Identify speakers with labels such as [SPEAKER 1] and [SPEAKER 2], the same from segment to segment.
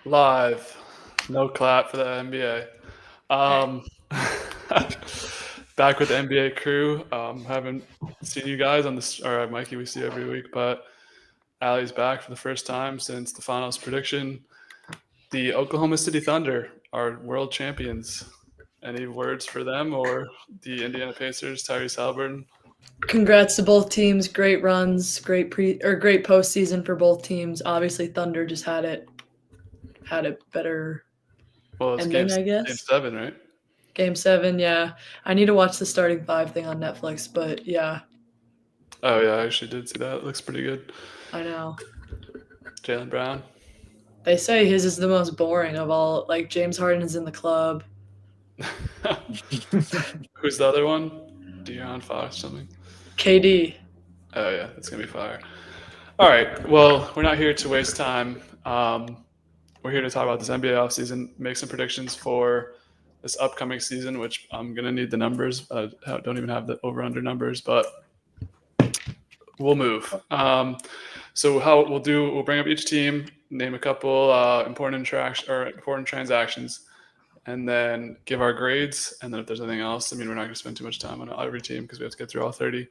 [SPEAKER 1] Live. No clap for the NBA. Back with the NBA crew. Haven't seen you guys on this, or Mikey, we see every week, but Ali's back for the first time since the finals prediction. The Oklahoma City Thunder are world champions. Any words for them or the Indiana Pacers, Tyrese Halliburton?
[SPEAKER 2] Congrats to both teams. Great runs, great postseason for both teams. Obviously, Thunder just had a better
[SPEAKER 1] Well, it's
[SPEAKER 2] ending, I
[SPEAKER 1] game
[SPEAKER 2] guess.
[SPEAKER 1] 7, right?
[SPEAKER 2] Game 7, yeah. I need to watch the starting five thing on Netflix, but yeah,
[SPEAKER 1] Oh, yeah, I actually did see that. It looks pretty good.
[SPEAKER 2] I know.
[SPEAKER 1] Jaylen Brown.
[SPEAKER 2] They say his is the most boring of all. Like James Harden is in the club.
[SPEAKER 1] Who's the other one? De'Aaron Fox, something.
[SPEAKER 2] KD.
[SPEAKER 1] Oh yeah, that's gonna be fire. All right. Well, we're not here to waste time. We're here to talk about this NBA offseason, make some predictions for this upcoming season, which I'm gonna need the numbers. I don't even have the over/under numbers, but we'll move. So how we'll bring up each team, name a couple important transactions, and then give our grades. And then if there's anything else, we're not going to spend too much time on every team because we have to get through all 30.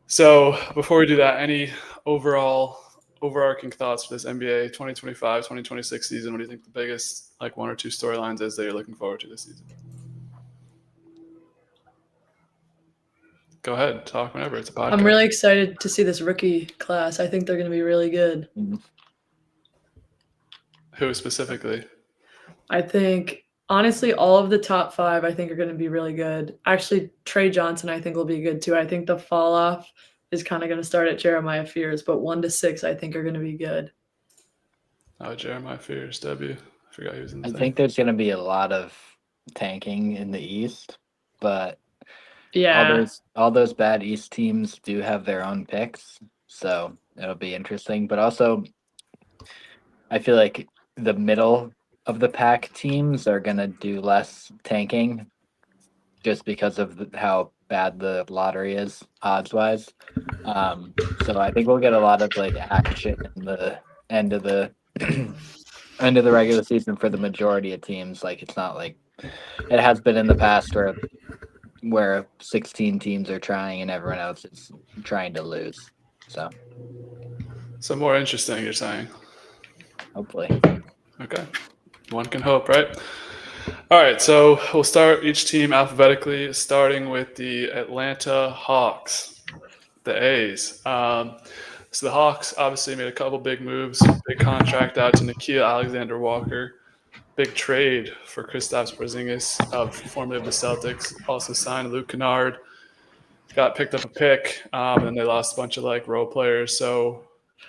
[SPEAKER 1] So before we do that, any overarching thoughts for this NBA 2025-2026 season? What do you think the biggest one or two storylines is that you're looking forward to this season? Go ahead, talk whenever. It's a podcast.
[SPEAKER 2] I'm really excited to see this rookie class. I think they're going to be really good.
[SPEAKER 1] Who specifically?
[SPEAKER 2] I think, honestly, all of the top 5 I think are going to be really good. Actually, Trey Johnson I think will be good too. I think the fall off is kind of going to start at Jeremiah Fears, but 1 to 6 I think are going to be good.
[SPEAKER 1] Oh, Jeremiah Fears, W. I forgot he was in the
[SPEAKER 3] thing. Think there's going to be a lot of tanking in the East, but
[SPEAKER 2] yeah,
[SPEAKER 3] all those bad East teams do have their own picks, so it'll be interesting. But also, I feel like the middle of the pack teams are going to do less tanking just because of how bad the lottery is odds wise. So I think we'll get a lot of action in the end of the end of the regular season for the majority of teams. It's not like it has been in the past where 16 teams are trying and everyone else is trying to lose.
[SPEAKER 1] So more interesting, you're saying?
[SPEAKER 3] Hopefully.
[SPEAKER 1] Okay. One can hope, right? All right, so we'll start each team alphabetically, starting with the Atlanta Hawks, the A's. So the Hawks obviously made a couple big moves, big contract out to Nickeil Alexander-Walker, big trade for Kristaps Porzingis, formerly of the Celtics, also signed Luke Kennard, picked up a pick, and then they lost a bunch of role players. So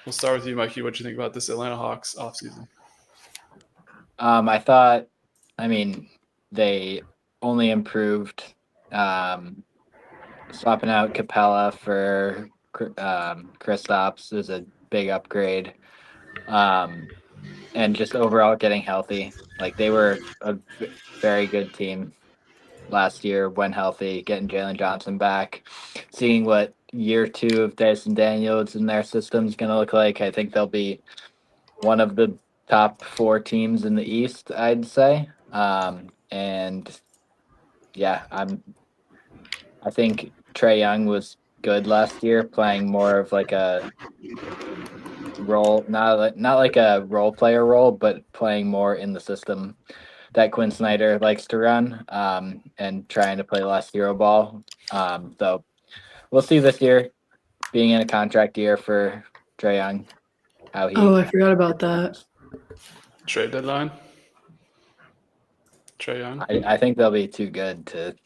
[SPEAKER 1] we'll start with you, Mikey. What do you think about this Atlanta Hawks offseason?
[SPEAKER 3] They only improved swapping out Capella for Kristaps is a big upgrade. And just overall getting healthy. They were a very good team last year when healthy, getting Jalen Johnson back, seeing what year 2 of Dyson Daniels in their system is going to look like. I think they'll be one of the top 4 teams in the East, I'd say. And yeah, I think Trae Young was good last year, playing more of a role, not like a role player role, but playing more in the system that Quinn Snyder likes to run, and trying to play less hero ball. So we'll see this year, being in a contract year for Trae Young.
[SPEAKER 2] I forgot about that.
[SPEAKER 1] Trade deadline. Trae Young.
[SPEAKER 3] I think they'll be too good to.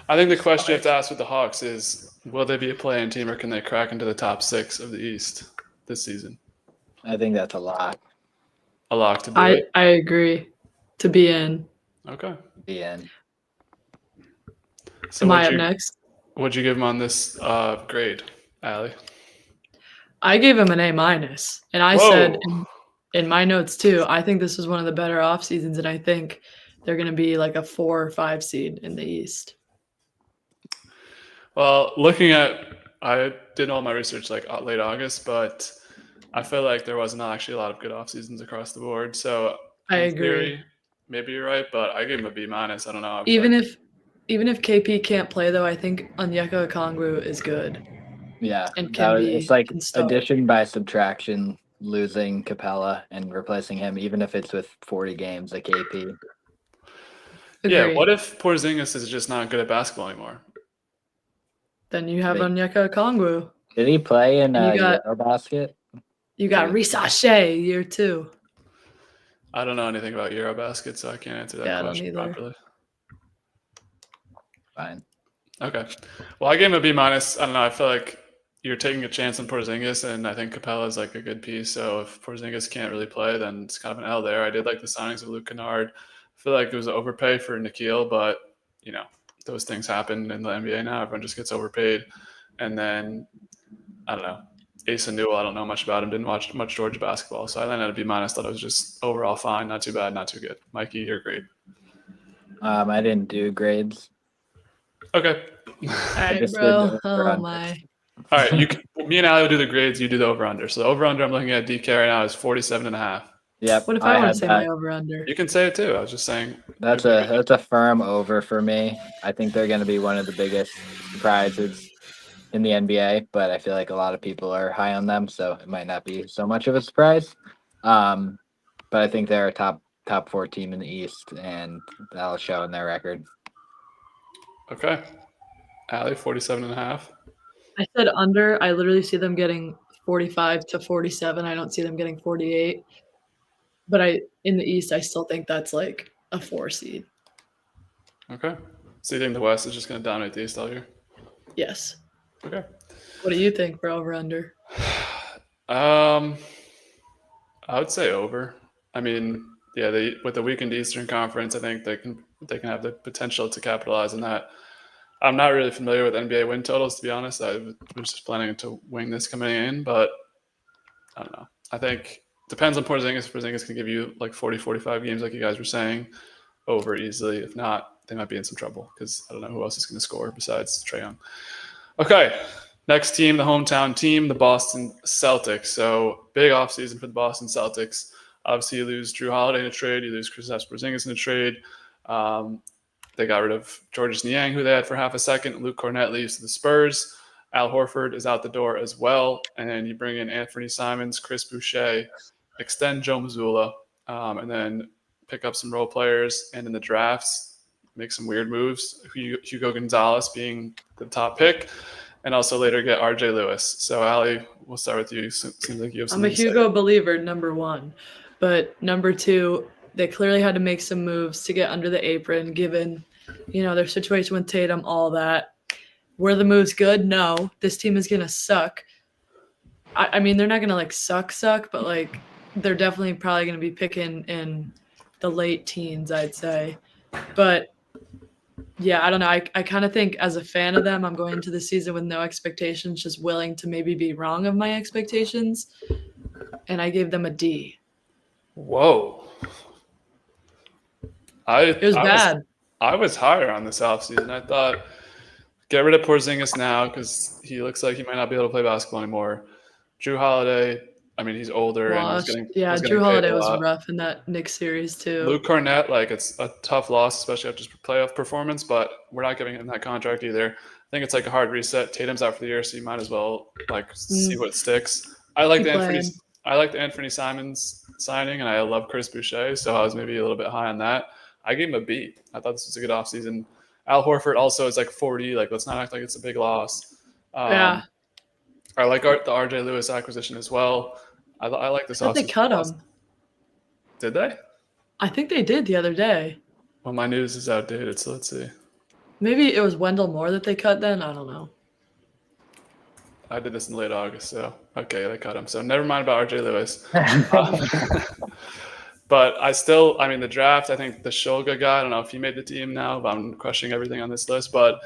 [SPEAKER 1] I think the question you have to ask with the Hawks is, will they be a play-in team or can they crack into the top 6 of the East this season?
[SPEAKER 3] I think that's a lock.
[SPEAKER 1] A lock to do it?
[SPEAKER 2] I agree. To be in.
[SPEAKER 1] Okay.
[SPEAKER 3] Be in.
[SPEAKER 1] So
[SPEAKER 2] Am I up next?
[SPEAKER 1] What'd you give him on this grade, Ali?
[SPEAKER 2] I gave him an A-. And I said in my notes too, I think this was one of the better off seasons, and I think they're going to be a 4 or 5 seed in the East.
[SPEAKER 1] Well, I did all my research late August, but I feel like there wasn't actually a lot of good off seasons across the board. So
[SPEAKER 2] I
[SPEAKER 1] in
[SPEAKER 2] agree.
[SPEAKER 1] theory, maybe you're right, but I gave him a B-. I don't know. I feel
[SPEAKER 2] Even
[SPEAKER 1] like-
[SPEAKER 2] if KP can't play though, I think Onyeka Okongwu is good
[SPEAKER 3] Yeah,
[SPEAKER 2] and it's
[SPEAKER 3] like
[SPEAKER 2] can start.
[SPEAKER 3] addition by subtraction, losing Capella and replacing him, even if it's with 40 games like KP.
[SPEAKER 1] yeah,
[SPEAKER 2] Agreed.
[SPEAKER 1] what if Porzingis is just not good at basketball anymore?
[SPEAKER 2] Then you have
[SPEAKER 3] They-
[SPEAKER 2] Onyeka Okongwu.
[SPEAKER 3] Did he play in
[SPEAKER 2] And you got-
[SPEAKER 3] Eurobasket?
[SPEAKER 2] You got
[SPEAKER 3] Yeah.
[SPEAKER 2] Reese Ashe year 2.
[SPEAKER 1] I don't know anything about Eurobasket, so I can't answer that
[SPEAKER 2] Yeah, I don't
[SPEAKER 1] question
[SPEAKER 2] either.
[SPEAKER 1] properly.
[SPEAKER 3] Fine.
[SPEAKER 1] Okay. Well, I gave him a B-. I don't know. I feel like you're taking a chance on Porzingis, and I think Capella is like a good piece. So if Porzingis can't really play, then it's kind of an L there. I did like the signings of Luke Kennard. I feel like it was an overpay for Nikhil, but those things happen in the NBA now. Everyone just gets overpaid. And then I don't know. Asa Newell, I don't know much about him. Didn't watch much Georgia basketball, so I landed at a B-. Thought it was just overall fine, not too bad, not too good. Mikey, your grade.
[SPEAKER 3] I didn't do grades.
[SPEAKER 1] Okay.
[SPEAKER 2] All
[SPEAKER 3] I
[SPEAKER 2] right,
[SPEAKER 3] just
[SPEAKER 2] bro.
[SPEAKER 3] did the
[SPEAKER 2] Oh
[SPEAKER 3] over-under.
[SPEAKER 2] my.
[SPEAKER 1] All right, me and Ali will do the grades. You do the over/under. So the over/under I'm looking at DK right now is 47.5.
[SPEAKER 3] Yep.
[SPEAKER 2] What if I want
[SPEAKER 3] had
[SPEAKER 2] to say
[SPEAKER 3] that.
[SPEAKER 2] my over under?
[SPEAKER 1] You can say it too. I was just saying.
[SPEAKER 3] That's a firm over for me. I think they're going to be one of the biggest surprises in the NBA, but I feel like a lot of people are high on them, so it might not be so much of a surprise. But I think they're a top 4 team in the East, and that'll show in their record.
[SPEAKER 1] Okay. Ali, 47.5.
[SPEAKER 2] I said under. I literally see them getting 45 to 47. I don't see them getting 48. But in the East, I still think that's like a 4 seed.
[SPEAKER 1] Okay. So you think the West is just going to dominate the East all year?
[SPEAKER 2] Yes.
[SPEAKER 1] Okay.
[SPEAKER 2] What do you think for over under?
[SPEAKER 1] I would say over. I mean, yeah, with the weakened Eastern Conference, I think they can have the potential to capitalize on that. I'm not really familiar with NBA win totals, to be honest. I was just planning to wing this coming in, but I don't know. I think depends on Porzingis. Porzingis can give you like 40, 45 games, like you guys were saying, over easily. If not, they might be in some trouble because I don't know who else is going to score besides Trae Young. Okay, next team, the hometown team, the Boston Celtics. So big offseason for the Boston Celtics. Obviously, you lose Drew Holiday in a trade. You lose Kristaps Porzingis in a trade. They got rid of Georges Niang, who they had for half a second. Luke Cornett leaves to the Spurs. Al Horford is out the door as well. And then you bring in Anthony Simons, Chris Boucher, extend Joe Mazzulla, and then pick up some role players. And in the drafts, make some weird moves. Hugo Gonzalez being the top pick. And also later get RJ Lewis. So, Ali, we'll start with you. Seems like you have
[SPEAKER 2] I'm
[SPEAKER 1] something
[SPEAKER 2] a
[SPEAKER 1] to say.
[SPEAKER 2] Hugo believer, number 1. But number 2, they clearly had to make some moves to get under the apron, given, their situation with Tatum, all that. Were the moves good? No. This team is going to suck. I mean, they're not going to, like, suck, but, like, they're definitely probably going to be picking in the late teens, I'd say. But, yeah, I don't know. I kind of think as a fan of them, I'm going into the season with no expectations, just willing to maybe be wrong of my expectations. And I gave them a D.
[SPEAKER 1] Whoa.
[SPEAKER 2] It was bad.
[SPEAKER 1] I was higher on this offseason. I thought get rid of Porzingis now because he looks like he might not be able to play basketball anymore. Drew Holiday, I mean, he's older and was getting
[SPEAKER 2] Drew Holiday
[SPEAKER 1] paid a
[SPEAKER 2] was
[SPEAKER 1] lot.
[SPEAKER 2] rough in that Knicks series too.
[SPEAKER 1] Luke Cornett, like it's a tough loss, especially after his playoff performance, but we're not giving him that contract either. I think it's like a hard reset. Tatum's out for the year, so you might as well see what sticks. I like the Anthony Simons signing, and I love Chris Boucher, so I was maybe a little bit high on that. I gave him a B. I thought this was a good offseason. Al Horford also is like 40. Like, let's not act like it's a big loss.
[SPEAKER 2] Yeah.
[SPEAKER 1] I like the RJ Lewis acquisition as well. I like this offseason.
[SPEAKER 2] They cut him.
[SPEAKER 1] Did they?
[SPEAKER 2] I think they did the other day.
[SPEAKER 1] Well, my news is outdated, so let's see.
[SPEAKER 2] Maybe it was Wendell Moore that they cut then. I don't know.
[SPEAKER 1] I did this in late August, so okay, they cut him. So never mind about RJ Lewis. But the draft, I think the Shulga guy, I don't know if he made the team now, but I'm crushing everything on this list. But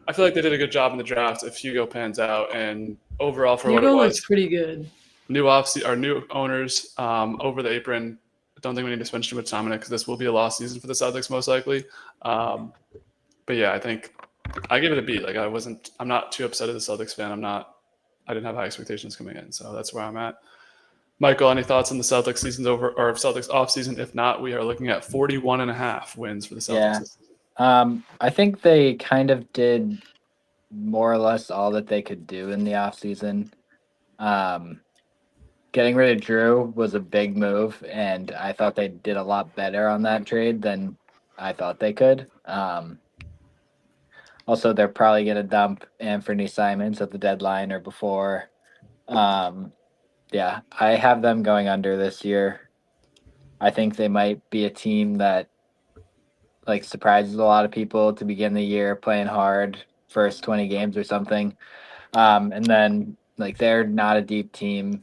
[SPEAKER 1] I feel like they did a good job in the draft if Hugo pans out. And overall, for
[SPEAKER 2] Hugo
[SPEAKER 1] what it was,
[SPEAKER 2] looks pretty good.
[SPEAKER 1] New owners over the apron. I don't think we need to spend too much time on it because this will be a lost season for the Celtics most likely. But yeah, I think I give it a B. Like I'm not too upset as a Celtics fan. I didn't have high expectations coming in, so that's where I'm at. Michael, any thoughts on the Celtics season's over or Celtics offseason? If not, we are looking at 41.5 wins for the Celtics.
[SPEAKER 3] Yeah. I think they kind of did more or less all that they could do in the offseason. Getting rid of Drew was a big move, and I thought they did a lot better on that trade than I thought they could. Also, they're probably going to dump Anthony Simons at the deadline or before. Yeah, I have them going under this year. I think they might be a team that like surprises a lot of people to begin the year, playing hard first 20 games or something. And then like they're not a deep team.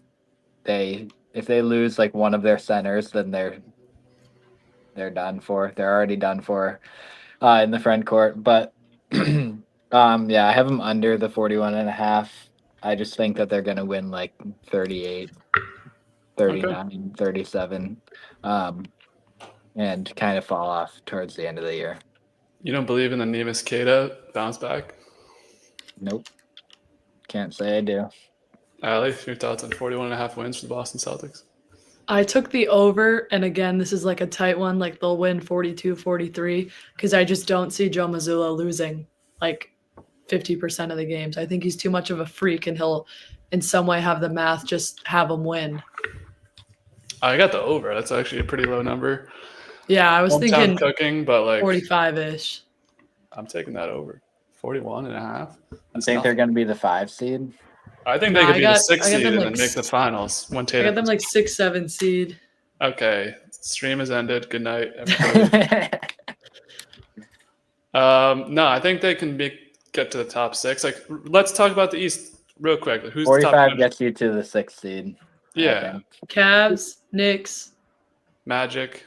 [SPEAKER 3] If they lose like one of their centers, then they're done for. They're already done for in the front court. But yeah, I have them under the 41.5. I just think that they're going to win like 38, 39, 37, and kind of fall off towards the end of the year.
[SPEAKER 1] You don't believe in the Neemias Queta bounce back?
[SPEAKER 3] Nope. Can't say I do.
[SPEAKER 1] Ali, your thoughts on 41.5 wins for the Boston Celtics?
[SPEAKER 2] I took the over, and again, this is like a tight one. Like they'll win 42, 43, because I just don't see Joe Mazzulla losing like 50% of the games. I think he's too much of a freak, and he'll in some way have the math just have him win.
[SPEAKER 1] I got the over. That's actually a pretty low number.
[SPEAKER 2] Yeah, I was
[SPEAKER 1] Hometown
[SPEAKER 2] thinking
[SPEAKER 1] cooking, but like
[SPEAKER 2] 45-ish.
[SPEAKER 1] I'm taking that over. 41.5.
[SPEAKER 3] I think they're going to be the 5 seed.
[SPEAKER 1] I think they could be the 6 seed and
[SPEAKER 2] like
[SPEAKER 1] then make the finals. When
[SPEAKER 2] I
[SPEAKER 1] Tatum.
[SPEAKER 2] got them like 6, 7 seed.
[SPEAKER 1] Okay, stream has ended. Good night, everybody. No, I think they can get to the top 6. Like, let's talk about the East real quick. Who's
[SPEAKER 3] 45
[SPEAKER 1] the top?
[SPEAKER 3] gets you to the 6th seed.
[SPEAKER 1] Yeah,
[SPEAKER 2] Cavs, Knicks,
[SPEAKER 1] Magic.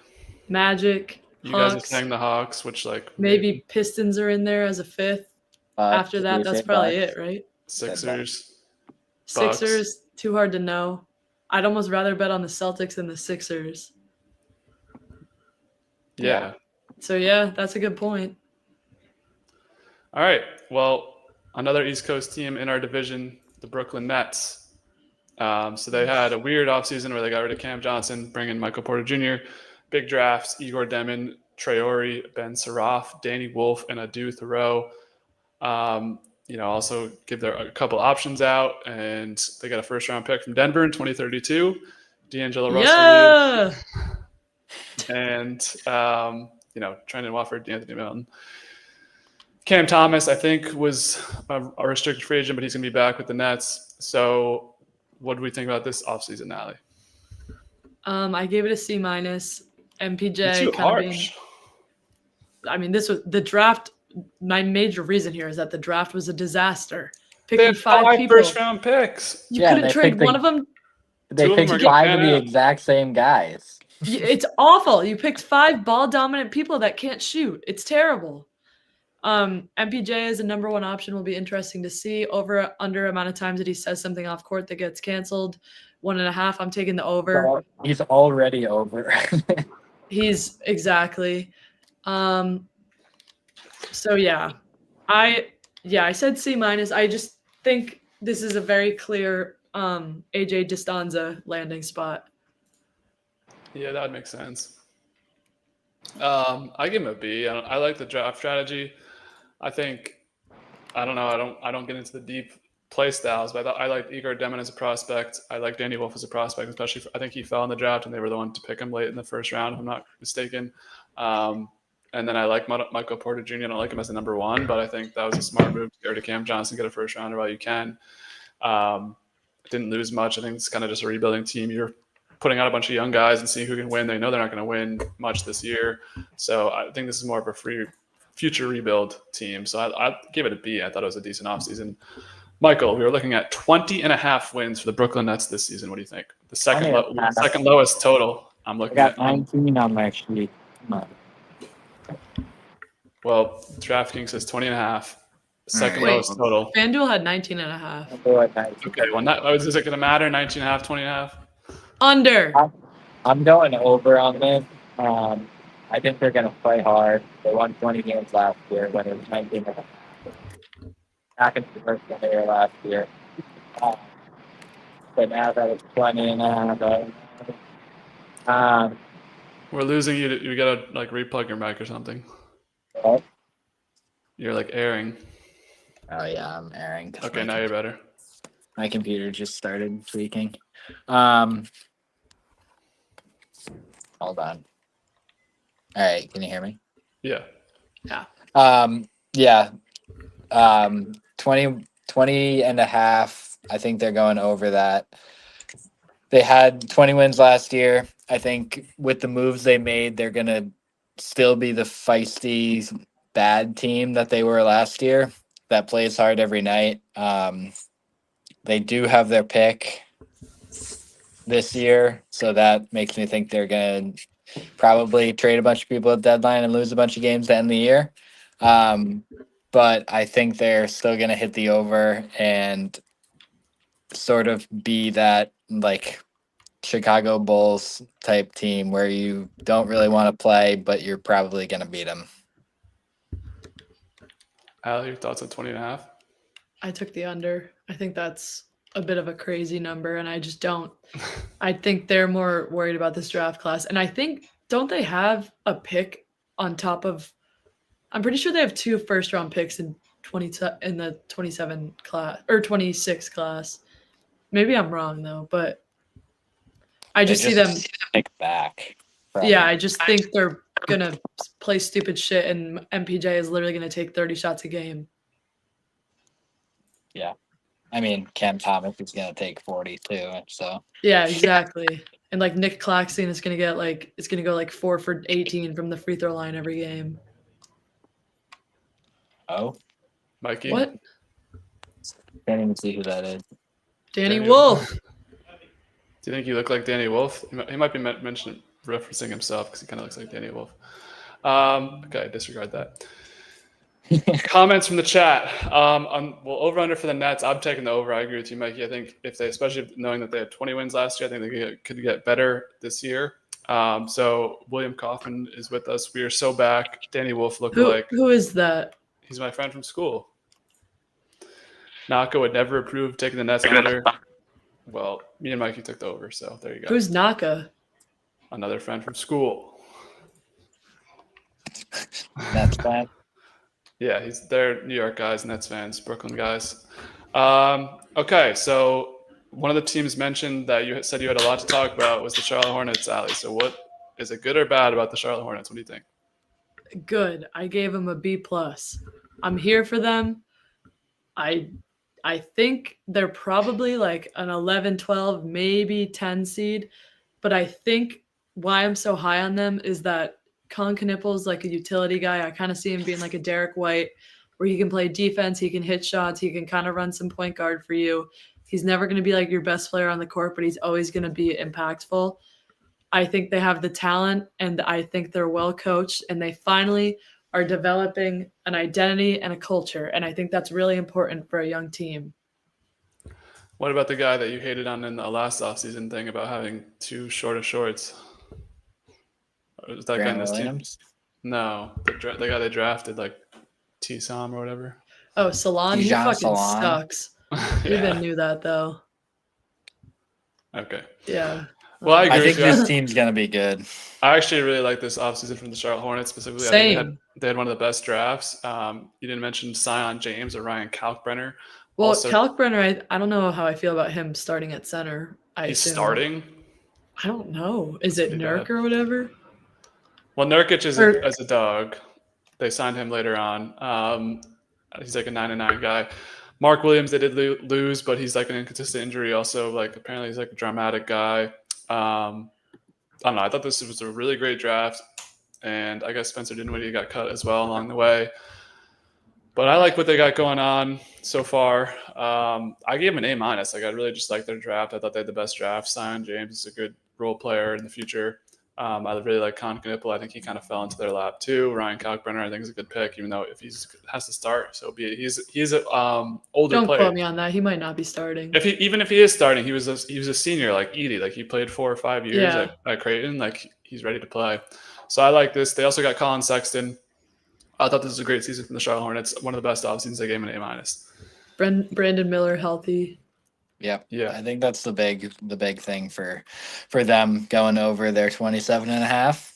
[SPEAKER 1] You
[SPEAKER 2] Hawks.
[SPEAKER 1] guys are saying the Hawks, which like
[SPEAKER 2] Maybe Pistons are in there as a 5th. After that, that's probably it, right?
[SPEAKER 1] Sixers.
[SPEAKER 2] Sixers, too hard to know. I'd almost rather bet on the Celtics than the Sixers.
[SPEAKER 1] Yeah.
[SPEAKER 2] So, yeah, that's a good point.
[SPEAKER 1] All right. Well, another East Coast team in our division, the Brooklyn Nets. So they had a weird offseason where they got rid of Cam Johnson, bring in Michael Porter Jr., big drafts, Igor Demon, Traore, Ben Saraf, Danny Wolf, and Adu Thoreau. Also give their a couple options out, and they got a first-round pick from Denver in 2032, D'Angelo Russell.
[SPEAKER 2] Yeah.
[SPEAKER 1] And, Trendon Watford, Anthony Melton. Cam Thomas, I think, was a restricted free agent, but he's going to be back with the Nets. So what do we think about this offseason, Allie?
[SPEAKER 2] I gave it a C-. MPJ
[SPEAKER 1] Too
[SPEAKER 2] kind of
[SPEAKER 1] harsh.
[SPEAKER 2] this was the draft. My major reason here is that the draft was a disaster.
[SPEAKER 1] They
[SPEAKER 2] Picking
[SPEAKER 1] had
[SPEAKER 2] 5 people.
[SPEAKER 1] first-round picks.
[SPEAKER 2] You couldn't trade one of them.
[SPEAKER 3] They
[SPEAKER 1] Two of them
[SPEAKER 3] picked
[SPEAKER 1] are
[SPEAKER 3] 5
[SPEAKER 1] getting
[SPEAKER 3] of the
[SPEAKER 1] out.
[SPEAKER 3] exact same guys.
[SPEAKER 2] It's awful. You picked 5 ball-dominant people that can't shoot. It's terrible. MPJ as a number 1 option will be interesting to see. Under amount of times that he says something off court that gets canceled. 1.5. I'm taking the over.
[SPEAKER 3] He's already over.
[SPEAKER 2] He's exactly. So yeah, I said C-. I just think this is a very clear AJ Distanza landing spot.
[SPEAKER 1] Yeah, that would make sense. I give him a B. I like the draft strategy. I don't get into the deep play styles, but I like Igor Demon as a prospect. I like Danny Wolf as a prospect, especially I think he fell in the draft and they were the one to pick him late in the first round, if I'm not mistaken. And then I like Michael Porter Jr. I don't like him as a number 1, but I think that was a smart move to go to Cam Johnson, get a first rounder while you can. Didn't lose much. I think it's kind of just a rebuilding team. You're putting out a bunch of young guys and seeing who can win. They know they're not going to win much this year. So I think this is more of a future rebuild team. So I give it a B. I thought it was a decent offseason. Michael, we were looking at 20.5 wins for the Brooklyn Nets this season. What do you think? The second lowest total. I'm looking at
[SPEAKER 3] 19 on my sheet.
[SPEAKER 1] Well, DraftKings says 20.5. Second lowest total.
[SPEAKER 2] FanDuel had 19.5.
[SPEAKER 1] Okay, well, is it going to matter? 19.5, 20.5?
[SPEAKER 2] Under.
[SPEAKER 3] I'm going over on this. I think they're going to play hard. They won 20 games last year when it was 19.5. Back into the first year last year. So but now that it's 20.5.
[SPEAKER 1] We're losing you. You gotta like replug your mic or something.
[SPEAKER 3] Oh
[SPEAKER 1] You're like airing.
[SPEAKER 3] yeah, I'm airing.
[SPEAKER 1] Okay, now you're better.
[SPEAKER 3] My computer just started tweaking. Hold on. All right, can you hear me?
[SPEAKER 1] Yeah.
[SPEAKER 3] Yeah. 20 and a half. I think they're going over that. They had 20 wins last year. I think with the moves they made, they're going to still be the feisty, bad team that they were last year that plays hard every night. They do have their pick this year, so that makes me think they're going to probably trade a bunch of people at deadline and lose a bunch of games to end the year. But I think they're still going to hit the over and sort of be that like Chicago Bulls type team where you don't really want to play, but you're probably going to beat them.
[SPEAKER 1] Ali, your thoughts on 20.5?
[SPEAKER 2] I took the under. I think that's a bit of a crazy number, and I just don't. I think they're more worried about this draft class. And I think, don't they have a pick on top of, I'm pretty sure they have 2 first-round picks in the 27 class or 26 class. Maybe I'm wrong though, but I just see them
[SPEAKER 3] pick back.
[SPEAKER 2] Yeah, I just think they're gonna play stupid shit, and MPJ is literally gonna take 30 shots a game.
[SPEAKER 3] Yeah. I mean, Cam Thomas is going to take 40 too. So
[SPEAKER 2] Yeah, exactly. And like Nick Claxton is gonna get it's gonna go like 4 for 18 from the free throw line every game.
[SPEAKER 3] Oh,
[SPEAKER 1] Mikey?
[SPEAKER 2] What?
[SPEAKER 3] can't even see who that is.
[SPEAKER 2] Danny
[SPEAKER 1] Danny
[SPEAKER 2] Wolf.
[SPEAKER 1] Do you think you look like Danny Wolf? He might be referencing himself because he kind of looks like Danny Wolf. Okay, disregard that. Comments from the chat. Over under for the Nets. I'm taking the over. I agree with you, Mikey. I think if they, especially knowing that they had 20 wins last year, I think they could get better this year. So William Kaufman is with us. We are so back. Danny Wolf looked like.
[SPEAKER 2] Who is that?
[SPEAKER 1] He's my friend from school. Naka would never approve taking the Nets under. Well, me and Mikey took the over, so there you go.
[SPEAKER 2] Who's Naka?
[SPEAKER 1] Another friend from school.
[SPEAKER 3] Nets fan.
[SPEAKER 1] Yeah, they're New York guys, Nets fans, Brooklyn guys. Okay, so one of the teams mentioned that you said you had a lot to talk about was the Charlotte Hornets, Ali. So what is it, good or bad about the Charlotte Hornets? What do you think?
[SPEAKER 2] Good. I gave them a B+. I'm here for them. I think they're probably like an 11, 12, maybe 10 seed. But I think why I'm so high on them is that Colin Knippel's like a utility guy. I kind of see him being like a Derek White, where he can play defense, he can hit shots, he can kind of run some point guard for you. He's never going to be like your best player on the court, but he's always going to be impactful. I think they have the talent, and I think they're well coached, and they finally are developing an identity and a culture. And I think that's really important for a young team.
[SPEAKER 1] What about the guy that you hated on in the last offseason thing about having too short of shorts? Was that guy in this team? No, the guy they drafted, like T-Sam or whatever.
[SPEAKER 2] Oh, Salon? He
[SPEAKER 3] Dijon
[SPEAKER 2] fucking
[SPEAKER 3] Salon.
[SPEAKER 2] sucks.
[SPEAKER 1] Yeah.
[SPEAKER 2] Even knew that, though.
[SPEAKER 1] Okay.
[SPEAKER 2] Yeah.
[SPEAKER 1] Well, I agree
[SPEAKER 3] I think
[SPEAKER 1] with you.
[SPEAKER 3] this team's going to be good.
[SPEAKER 1] I actually really like this offseason from the Charlotte Hornets specifically.
[SPEAKER 2] Same.
[SPEAKER 1] I think they had one of the best drafts. You didn't mention Sion James or Ryan Kalkbrenner.
[SPEAKER 2] Well,
[SPEAKER 1] Also,
[SPEAKER 2] Kalkbrenner, I don't know how I feel about him starting at center.
[SPEAKER 1] he's starting.
[SPEAKER 2] I don't know. Is it
[SPEAKER 1] pretty
[SPEAKER 2] Nurk
[SPEAKER 1] bad.
[SPEAKER 2] or whatever?
[SPEAKER 1] Well, Nurkic is a dog. They signed him later on. He's like a 9-9 guy. Mark Williams, they did lose, but he's like an inconsistent injury. Also, like apparently he's like a dramatic guy. I don't know. I thought this was a really great draft, and I guess Spencer Dinwiddie got cut as well along the way. But I like what they got going on so far. I gave them an A-. Like I really just like their draft. I thought they had the best draft. Sion James is a good role player in the future. I really like Colin Knippel. I think he kind of fell into their lap too. Ryan Kalkbrenner, I think, is a good pick, even though if he has to start, so be it. He's an older
[SPEAKER 2] Don't
[SPEAKER 1] player.
[SPEAKER 2] quote me on that. He might not be starting.
[SPEAKER 1] Even if he is starting, he was a senior like Edie. Like he played 4 or 5 years
[SPEAKER 2] Yeah.
[SPEAKER 1] at Creighton. Like he's ready to play. So I like this. They also got Colin Sexton. I thought this was a great season from the Charlotte Hornets. One of the best off seasons. I gave him an A-.
[SPEAKER 2] Brandon Miller healthy.
[SPEAKER 3] Yep.
[SPEAKER 1] Yeah.
[SPEAKER 3] I think that's the big thing for them going over their 27.5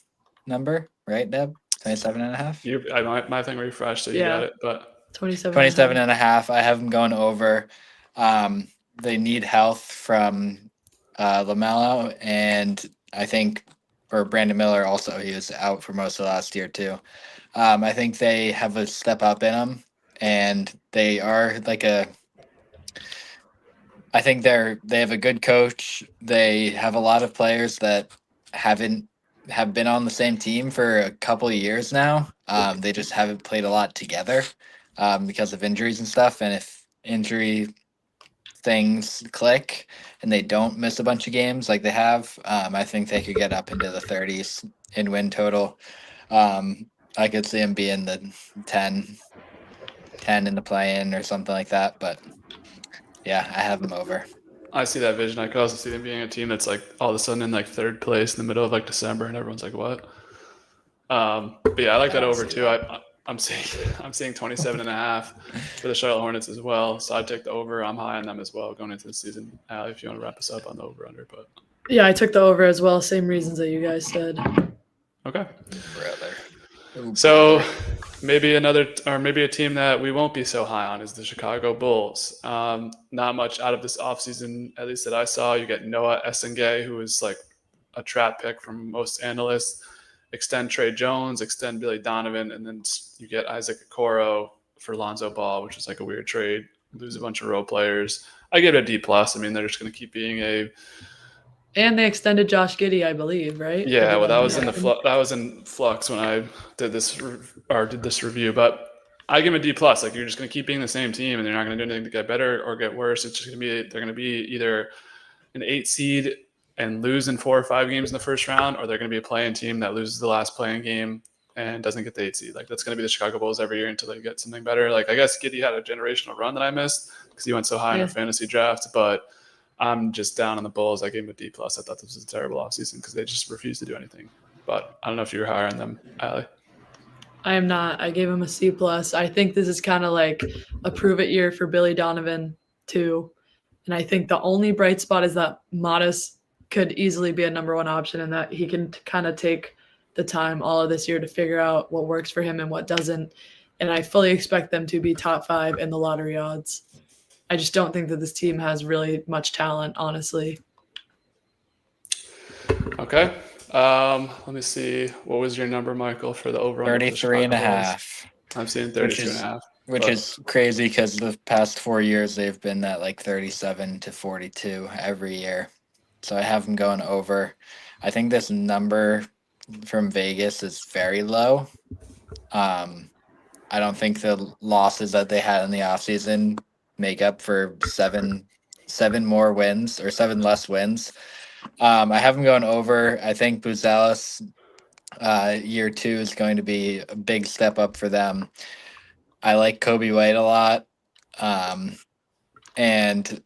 [SPEAKER 3] number, right, Deb? 27.5?
[SPEAKER 1] My thing refreshed, so you
[SPEAKER 2] Yeah.
[SPEAKER 1] got it. But
[SPEAKER 2] 27.
[SPEAKER 3] 27.5. I have them going over. They need health from LaMelo, and I think for Brandon Miller also, he was out for most of last year too. I think they have a step up in them, and they are like I think they have a good coach. They have a lot of players that have been on the same team for a couple of years now. They just haven't played a lot together because of injuries and stuff. And if injury things click and they don't miss a bunch of games like they have, I think they could get up into the 30s in win total. I could see them being the 10 in the play-in or something like that. But yeah, I have them over.
[SPEAKER 1] I see that vision. I could also see them being a team that's like all of a sudden in like third place in the middle of like December, and everyone's like, "What?" But yeah, I like that over too. I'm seeing 27.5 for the Charlotte Hornets as well. So I'd take the over. I'm high on them as well going into the season. Ali, if you want to wrap us up on the over under, but
[SPEAKER 2] Yeah, I took the over as well. Same reasons that you guys said.
[SPEAKER 1] okay.
[SPEAKER 3] Brother.
[SPEAKER 1] So maybe a team that we won't be so high on is the Chicago Bulls. Not much out of this offseason, at least that I saw. You get Noah Essengay, who is like a trap pick from most analysts. Extend Trey Jones, extend Billy Donovan, and then you get Isaac Okoro for Lonzo Ball, which is like a weird trade. Lose a bunch of role players. I give it a D+. I mean, they're just going to keep being a.
[SPEAKER 2] And they extended Josh Giddey, I believe, right?
[SPEAKER 1] Yeah, well, that was in flux when I did this review. But I give them a D+. Like, you're just going to keep being the same team, and they're not going to do anything to get better or get worse. It's just going to be they're going to be either an 8 seed and lose in 4 or 5 games in the first round, or they're going to be a play-in team that loses the last play-in game and doesn't get the 8 seed. Like, that's going to be the Chicago Bulls every year until they get something better. Like, I guess Giddey had a generational run that I missed because he went so high in our fantasy draft, but I'm just down on the Bulls. I gave him a D+. I thought this was a terrible offseason because they just refused to do anything. But I don't know if you're higher on them, Ali.
[SPEAKER 2] I am not. I gave him a C+. I think this is kind of like a prove-it year for Billy Donovan, too. And I think the only bright spot is that Modest could easily be a number 1 option and that he can kind of take the time all of this year to figure out what works for him and what doesn't. And I fully expect them to be top 5 in the lottery odds. I just don't think that this team has really much talent, honestly.
[SPEAKER 1] Okay. Let me see. What was your number, Michael, for the over?
[SPEAKER 3] 33.5.
[SPEAKER 1] I'm seeing 32.5.
[SPEAKER 3] Which is crazy because the past 4 years they've been at like 37 to 42 every year. So I have them going over. I think this number from Vegas is very low. I don't think the losses that they had in the offseason make up for seven more wins or 7 less wins. I have them going over. I think Buzelis year 2 is going to be a big step up for them. I like Kobe White a lot. And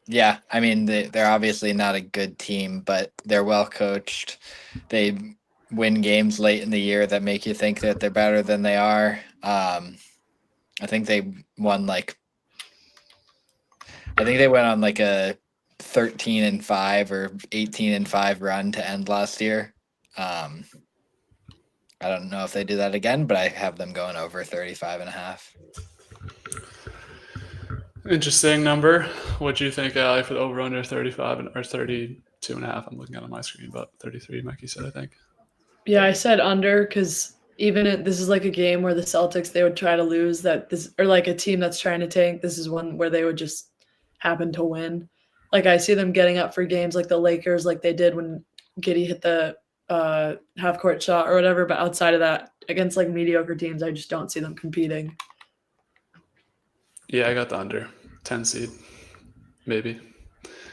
[SPEAKER 3] yeah, I mean, they're obviously not a good team, but they're well coached. They win games late in the year that make you think that they're better than they are. I think they won went on like a 13-5 or 18-5 run to end last year. I don't know if they do that again, but I have them going over 35.5.
[SPEAKER 1] Interesting number. What do you think, Ali, for the over under 35 or 32.5? I'm looking at it on my screen, but 33, Mikey said, I think.
[SPEAKER 2] Yeah, I said under because this is like a game where the Celtics, they would try to lose or like a team that's trying to tank. This is one where they would just happen to win. Like I see them getting up for games like the Lakers, like they did when Giddey hit the half court shot or whatever. But outside of that, against like mediocre teams, I just don't see them competing.
[SPEAKER 1] Yeah, I got the under 10 seed, maybe.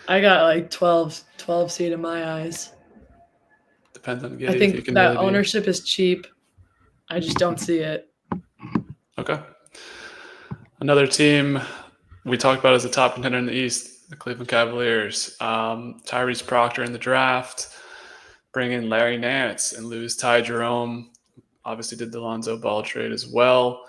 [SPEAKER 2] I got like 12 seed in my eyes.
[SPEAKER 1] Depends on Giddey.
[SPEAKER 2] I think that ownership is cheap. I just don't see it.
[SPEAKER 1] Okay. Another team we talked about as a top contender in the East, the Cleveland Cavaliers. Tyrese Proctor in the draft, bring in Larry Nance and lose Ty Jerome. Obviously did the Lonzo Ball trade as well.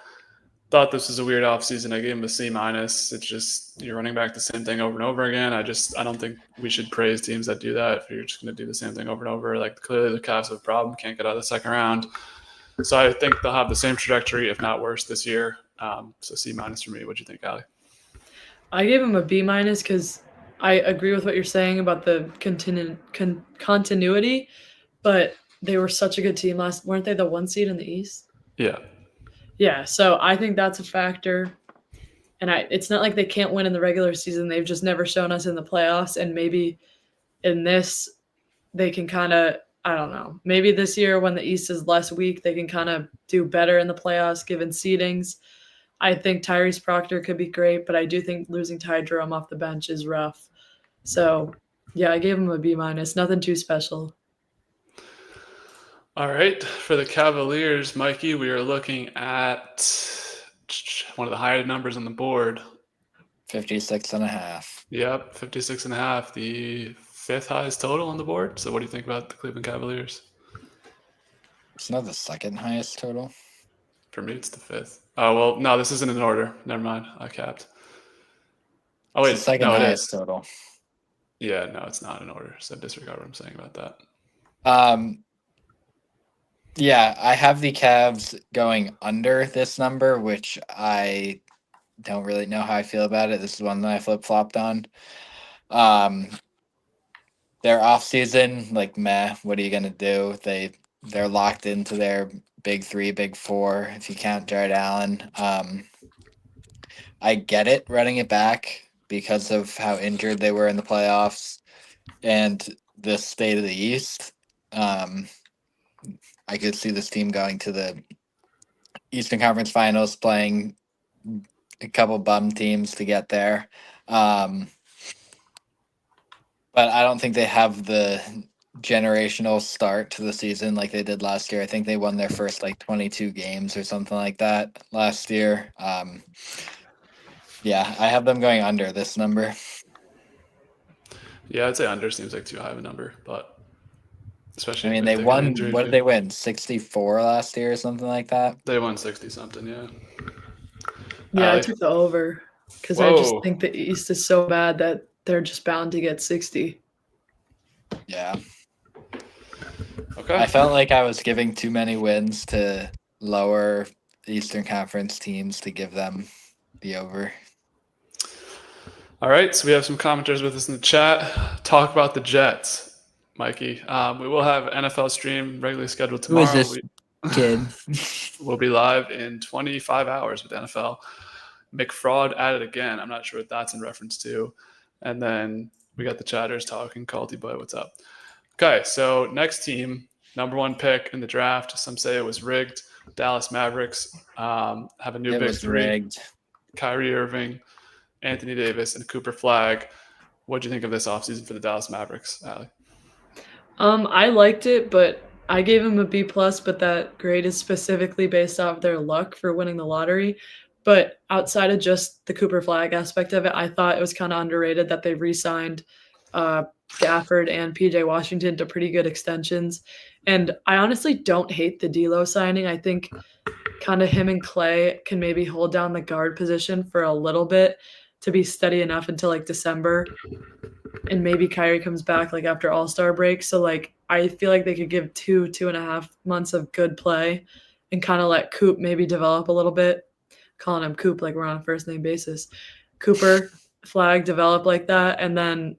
[SPEAKER 1] thought this was a weird offseason. I gave him a C-. It's just you're running back the same thing over and over again. I don't think we should praise teams that do that. If you're just going to do the same thing over and over, like clearly the Cavs have a problem, can't get out of the second round. So I think they'll have the same trajectory, if not worse, this year. So C- for me. What do you think, Ali?
[SPEAKER 2] I gave him a B- because I agree with what you're saying about the continuity, but they were such a good team weren't they the 1 seed in the East?
[SPEAKER 1] Yeah.
[SPEAKER 2] Yeah, so I think that's a factor. And it's not like they can't win in the regular season. They've just never shown us in the playoffs. And maybe in this, they can kind of, I don't know, maybe this year when the East is less weak, they can kind of do better in the playoffs given seedings. I think Tyrese Proctor could be great, but I do think losing Ty Jerome off the bench is rough. So, yeah, I gave him a B-. Nothing too special.
[SPEAKER 1] All right. For the Cavaliers, Mikey, we are looking at one of the higher numbers on the board.
[SPEAKER 3] 56.5.
[SPEAKER 1] Yep, 56.5, the 5th highest total on the board. So what do you think about the Cleveland Cavaliers?
[SPEAKER 3] It's not the second highest total.
[SPEAKER 1] For me, it's the 5th. Oh, well, no, this isn't in order. Never mind. I capped. Oh, wait.
[SPEAKER 3] It's the second highest total.
[SPEAKER 1] Yeah, no, it's not in order. So disregard what I'm saying about that.
[SPEAKER 3] Yeah, I have the Cavs going under this number, which I don't really know how I feel about it. This is one that I flip-flopped on. Their offseason, like, meh, what are you going to do? They're locked into their big 3, big 4, if you count Jared Allen. I get it running it back because of how injured they were in the playoffs and the state of the East. I could see this team going to the Eastern Conference Finals, playing a couple bum teams to get there. But I don't think they have the generational start to the season like they did last year. I think they won their first 22 games or something like that last year. Yeah, I have them going under this number.
[SPEAKER 1] Yeah, I'd say under seems like too high of a number, but especially
[SPEAKER 3] I mean,
[SPEAKER 1] if
[SPEAKER 3] they
[SPEAKER 1] get
[SPEAKER 3] won.
[SPEAKER 1] injured,
[SPEAKER 3] What did they win? 64 last year or something like that.
[SPEAKER 1] They won 60-something, yeah.
[SPEAKER 2] Yeah, I took the over because I just think the East is so bad that they're just bound to get 60.
[SPEAKER 3] Yeah.
[SPEAKER 1] Okay.
[SPEAKER 3] I felt like I was giving too many wins to lower Eastern Conference teams to give them the over.
[SPEAKER 1] All right, so we have some commenters with us in the chat. Talk about the Jets. Mikey, we will have NFL stream regularly scheduled tomorrow.
[SPEAKER 3] Who is this kid?
[SPEAKER 1] We'll be live in 25 hours with NFL. McFraud at it again. I'm not sure what that's in reference to. And then we got the chatters talking. Caldy boy, what's up? Okay, so next team, number 1 pick in the draft. Some say it was rigged. Dallas Mavericks have a new big 3.
[SPEAKER 3] Rigged.
[SPEAKER 1] Kyrie Irving, Anthony Davis, and Cooper Flagg. What do you think of this offseason for the Dallas Mavericks, Ali?
[SPEAKER 2] I liked it, but I gave him a B+, but that grade is specifically based off their luck for winning the lottery. But outside of just the Cooper Flagg aspect of it, I thought it was kind of underrated that they re-signed Gafford and PJ Washington to pretty good extensions. And I honestly don't hate the D'Lo signing. I think kind of him and Clay can maybe hold down the guard position for a little bit to be steady enough until December. And maybe Kyrie comes back after All-Star break. So I feel like they could give 2.5 months of good play and kind of let Coop maybe develop a little bit. Calling him Coop like we're on a first name basis. Cooper Flagg develop like that. And then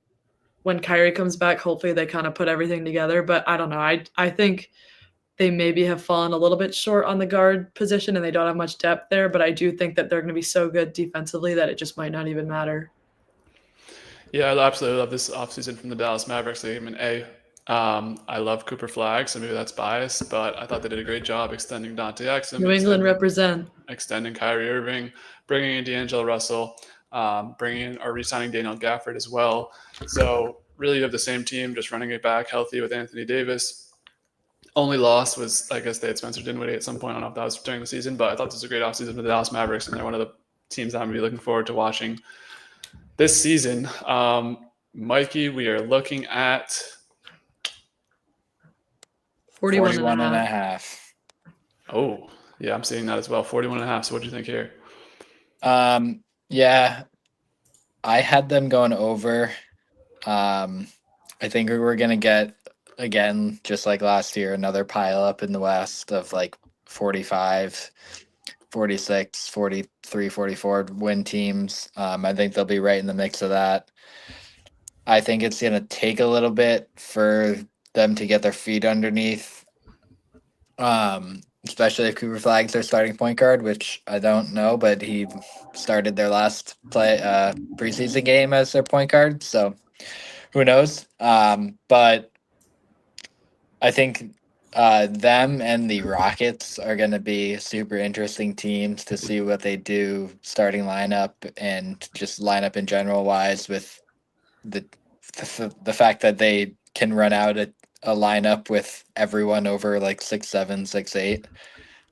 [SPEAKER 2] when Kyrie comes back, hopefully they kind of put everything together. But I don't know. I think they maybe have fallen a little bit short on the guard position and they don't have much depth there. But I do think that they're going to be so good defensively that it just might not even matter.
[SPEAKER 1] Yeah, I absolutely love this offseason from the Dallas Mavericks. They gave him an A. I love Cooper Flagg, so maybe that's biased, but I thought they did a great job extending Dante Exum.
[SPEAKER 2] New England represent.
[SPEAKER 1] Extending Kyrie Irving, bringing in D'Angelo Russell, re-signing Daniel Gafford as well. So really you have the same team, just running it back healthy with Anthony Davis. Only loss was, I guess, they had Spencer Dinwiddie at some point. I don't know if that was during the season, but I thought this was a great offseason for the Dallas Mavericks, and they're one of the teams I'm going to be looking forward to watching this season. Mikey, we are looking at
[SPEAKER 3] 41.5.
[SPEAKER 1] Oh, yeah, I'm seeing that as well. 41.5. So what do you think here?
[SPEAKER 3] Yeah, I had them going over. I think we're going to get, again, just like last year, another pile up in the West of like 45, 46, 43, 44 win teams. I think they'll be right in the mix of that. I think it's going to take a little bit for them to get their feet underneath, especially if Cooper Flag's their starting point guard, which I don't know, but he started their last preseason game as their point guard. So who knows? But I think them and the Rockets are going to be super interesting teams to see what they do starting lineup and just lineup in general wise with the fact that they can run out a lineup with everyone over like 6'7",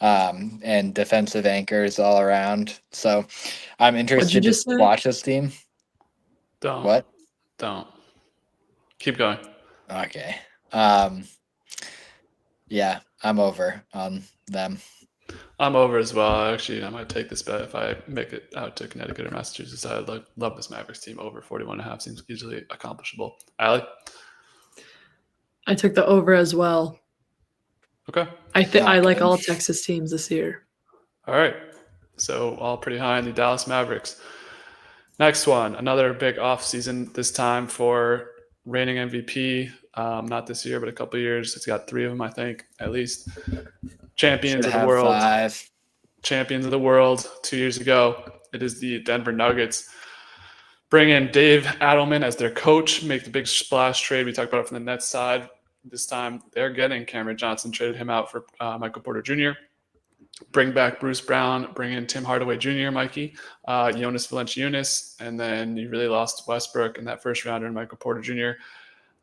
[SPEAKER 3] 6'8", and defensive anchors all around. So I'm
[SPEAKER 2] What'd you
[SPEAKER 3] interested to
[SPEAKER 2] just say?
[SPEAKER 3] watch this team.
[SPEAKER 1] Don't.
[SPEAKER 3] What?
[SPEAKER 1] Don't. Keep going.
[SPEAKER 3] Okay. Yeah, I'm over on them.
[SPEAKER 1] I'm over as well. Actually, I might take this bet if I make it out to Connecticut or Massachusetts. I love this Mavericks team. Over 41.5 seems easily accomplishable. Ali?
[SPEAKER 2] I took the over as well.
[SPEAKER 1] Okay.
[SPEAKER 2] I like
[SPEAKER 3] good.
[SPEAKER 2] all Texas teams this year.
[SPEAKER 1] All right. So all pretty high in the Dallas Mavericks. Next one, another big offseason, this time for reigning MVP. Not this year, but a couple of years. It's got 3 of them, I think, at least. Champions
[SPEAKER 3] Should
[SPEAKER 1] of the
[SPEAKER 3] have
[SPEAKER 1] world.
[SPEAKER 3] 5.
[SPEAKER 1] Champions of the world 2 years ago. It is the Denver Nuggets. Bring in Dave Adelman as their coach, make the big splash trade. We talked about it from the Nets side. This time they're getting Cameron Johnson, traded him out for Michael Porter Jr. Bring back Bruce Brown, bring in Tim Hardaway Jr., Mikey, Jonas Valanciunas, and then you really lost Westbrook in that first rounder and Michael Porter Jr.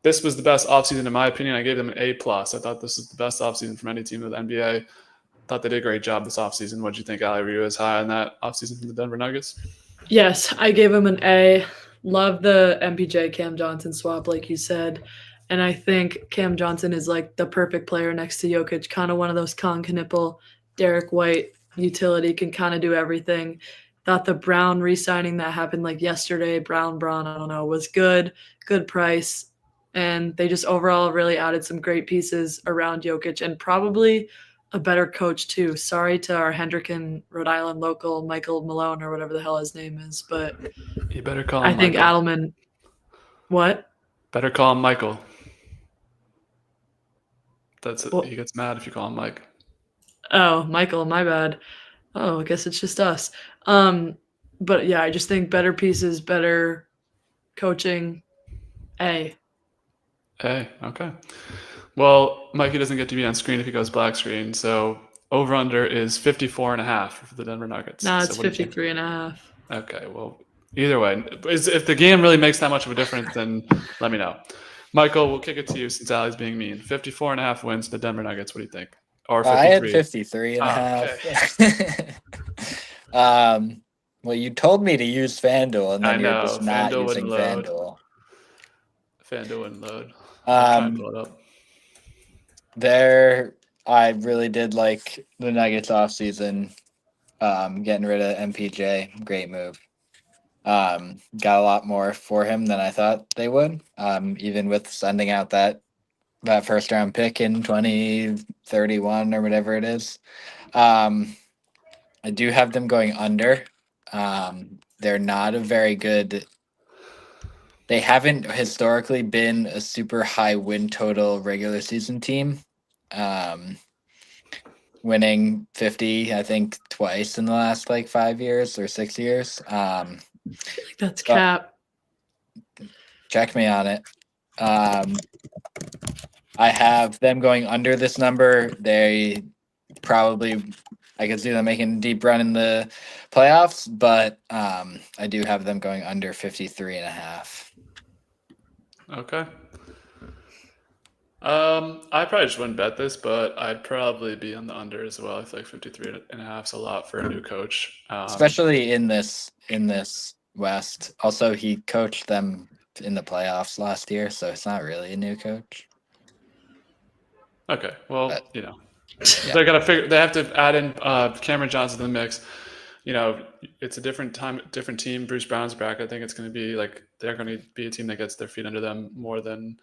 [SPEAKER 1] This was the best offseason in my opinion. I gave them an A+. I thought this was the best offseason from any team in the NBA. Thought they did a great job this offseason. What did you think, Ali? Were you as high on that offseason from the Denver Nuggets?
[SPEAKER 2] Yes, I gave him an A. Love the MPJ Cam Johnson swap, like you said. And I think Cam Johnson is like the perfect player next to Jokic, kind of one of those Con Knipple, Derek White utility, can kind of do everything. Thought the Brown re-signing that happened like yesterday, Braun, I don't know, was good price. And they just overall really added some great pieces around Jokic and probably a better coach too. Sorry to our Hendricken, Rhode Island local, Michael Malone or whatever the hell his name is, but
[SPEAKER 1] You better call
[SPEAKER 2] I
[SPEAKER 1] him
[SPEAKER 2] think
[SPEAKER 1] Michael.
[SPEAKER 2] Adelman. What?
[SPEAKER 1] Better call him Michael. That's it.
[SPEAKER 2] Well,
[SPEAKER 1] He gets mad if you call him Mike.
[SPEAKER 2] Oh, Michael, my bad. Oh, I guess it's just us. But yeah, I just think better pieces, better coaching. A.
[SPEAKER 1] Hey, okay. Well, Mikey doesn't get to be on screen if he goes black screen, so over-under is 54.5 for the Denver Nuggets.
[SPEAKER 2] Nah,
[SPEAKER 1] So
[SPEAKER 2] it's
[SPEAKER 1] what do you think?
[SPEAKER 2] 53 and a half.
[SPEAKER 1] Okay, well, either way, if the game really makes that much of a difference, then let me know. Michael, we'll kick it to you since Ali's being mean. 54.5 wins the Denver Nuggets. What do you think? Or 53?
[SPEAKER 3] I had 53 and a half.
[SPEAKER 1] Okay.
[SPEAKER 3] Well, you told me to use FanDuel, and then you're just not
[SPEAKER 1] FanDuel
[SPEAKER 3] using
[SPEAKER 1] wouldn't load.
[SPEAKER 3] FanDuel.
[SPEAKER 1] FanDuel wouldn't load. I'll try and pull it up.
[SPEAKER 3] I really did like the Nuggets offseason. Getting rid of MPJ, great move. Got a lot more for him than I thought they would. Even with sending out that first round pick in 2031 or whatever it is. I do have them going under. They're not a very good. They haven't historically been a super high win total regular season team. Winning 50, I think, twice in the last like 5 years or 6 years.
[SPEAKER 2] I feel like that's cap.
[SPEAKER 3] Check me on it. I have them going under this number. They probably, I could see them making a deep run in the playoffs, but I do have them going under 53 and a half.
[SPEAKER 1] Okay. I probably just wouldn't bet this, but I'd probably be on the under as well. I feel like 53 and a half is a lot for a new coach.
[SPEAKER 3] Especially in this West. Also, he coached them in the playoffs last year, so it's not really a new coach.
[SPEAKER 1] Okay, well,
[SPEAKER 3] But,
[SPEAKER 1] you know,
[SPEAKER 3] yeah.
[SPEAKER 1] they have to add in Cameron Johnson to the mix. it's a different time, different team. Bruce Brown's back. I think it's going to be like they're going to be a team that gets their feet under them more than.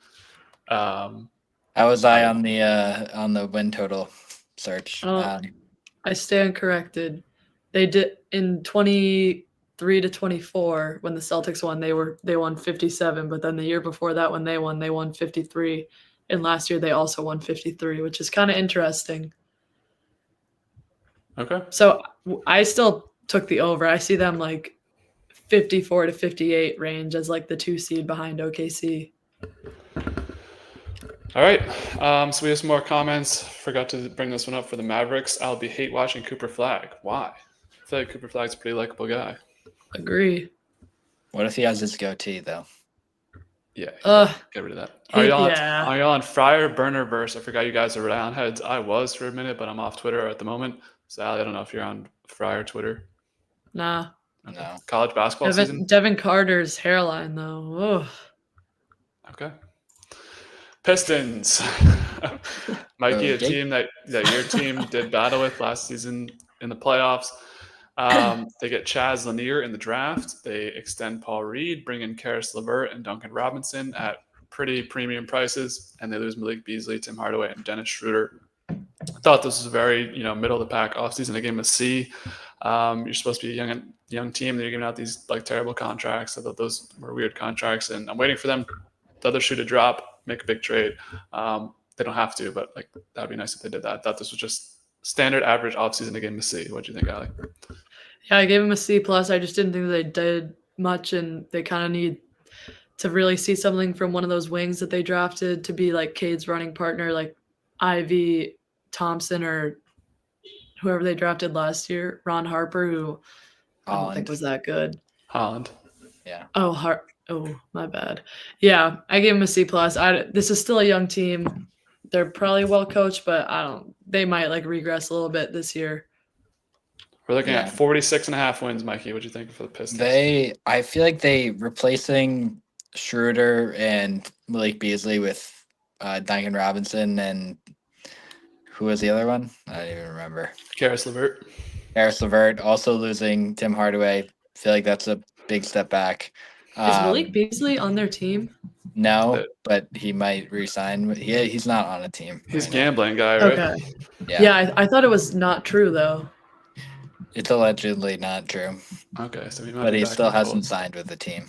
[SPEAKER 3] How was I on the win total search?
[SPEAKER 2] I stand corrected. They did in 23 to 24 when the Celtics won. They won 57, but then the year before that when they won 53, and last year they also won 53, which is kind of interesting.
[SPEAKER 1] Okay.
[SPEAKER 2] So I still took the over. I see them like 54 to 58 range as like the 2 seed behind OKC.
[SPEAKER 1] All right. So we have some more comments. Forgot to bring this one up for the Mavericks. I'll be hate watching Cooper Flag. Why? I feel like Cooper Flag's a pretty likable guy.
[SPEAKER 2] Agree.
[SPEAKER 3] What if he has his goatee though?
[SPEAKER 1] Yeah. Get rid of that. Are
[SPEAKER 2] Yeah.
[SPEAKER 1] y'all on Friar Burnerverse? I forgot you guys are round heads. I was for a minute, but I'm off Twitter at the moment. So Ali, I don't know if you're on Friar Twitter.
[SPEAKER 2] Nah.
[SPEAKER 1] Okay.
[SPEAKER 3] No.
[SPEAKER 1] College basketball season?
[SPEAKER 2] Devin Carter's hairline though. Ugh.
[SPEAKER 1] Okay. Pistons. Mikey, a team that your team did battle with last season in the playoffs. They get Chaz Lanier in the draft. They extend Paul Reed, bring in Karis LeVert and Duncan Robinson at pretty premium prices, and they lose Malik Beasley, Tim Hardaway, and Dennis Schroeder. I thought this was a very middle of the pack offseason. They gave him a C. You're supposed to be a young team. They're giving out these like terrible contracts. I thought those were weird contracts, and I'm waiting for them, the other shoe to drop, make a big trade. They don't have to, but like that would be nice if they did that. I thought this was just standard average offseason. They gave him a C. What do you think, Ali?
[SPEAKER 2] Yeah, I gave him a C+. I just didn't think they did much, and they kind of need to really see something from one of those wings that they drafted to be like Cade's running partner, like Ivy Thompson or whoever they drafted last year, Ron Harper, who I don't think was that good.
[SPEAKER 1] Holland.
[SPEAKER 3] Yeah.
[SPEAKER 2] Oh, my bad. Yeah, I gave him a C+. This is still a young team. They're probably well coached, but they might like regress a little bit this year.
[SPEAKER 1] We're looking at 46.5 wins, Mikey. What do you think for the Pistons?
[SPEAKER 3] I feel like they replacing Schroeder and Malik Beasley with Duncan Robinson and who was the other one? I don't even remember.
[SPEAKER 1] Karis LeVert.
[SPEAKER 3] Karis LeVert, also losing Tim Hardaway. I feel like that's a big step back.
[SPEAKER 2] Is Malik Beasley on their team?
[SPEAKER 3] No, but he might resign. He's not on a team.
[SPEAKER 1] He's a gambling guy, right?
[SPEAKER 2] Okay. Yeah, I thought it was not true though.
[SPEAKER 3] It's allegedly not true.
[SPEAKER 1] Okay, so
[SPEAKER 3] but he still hasn't signed with the team.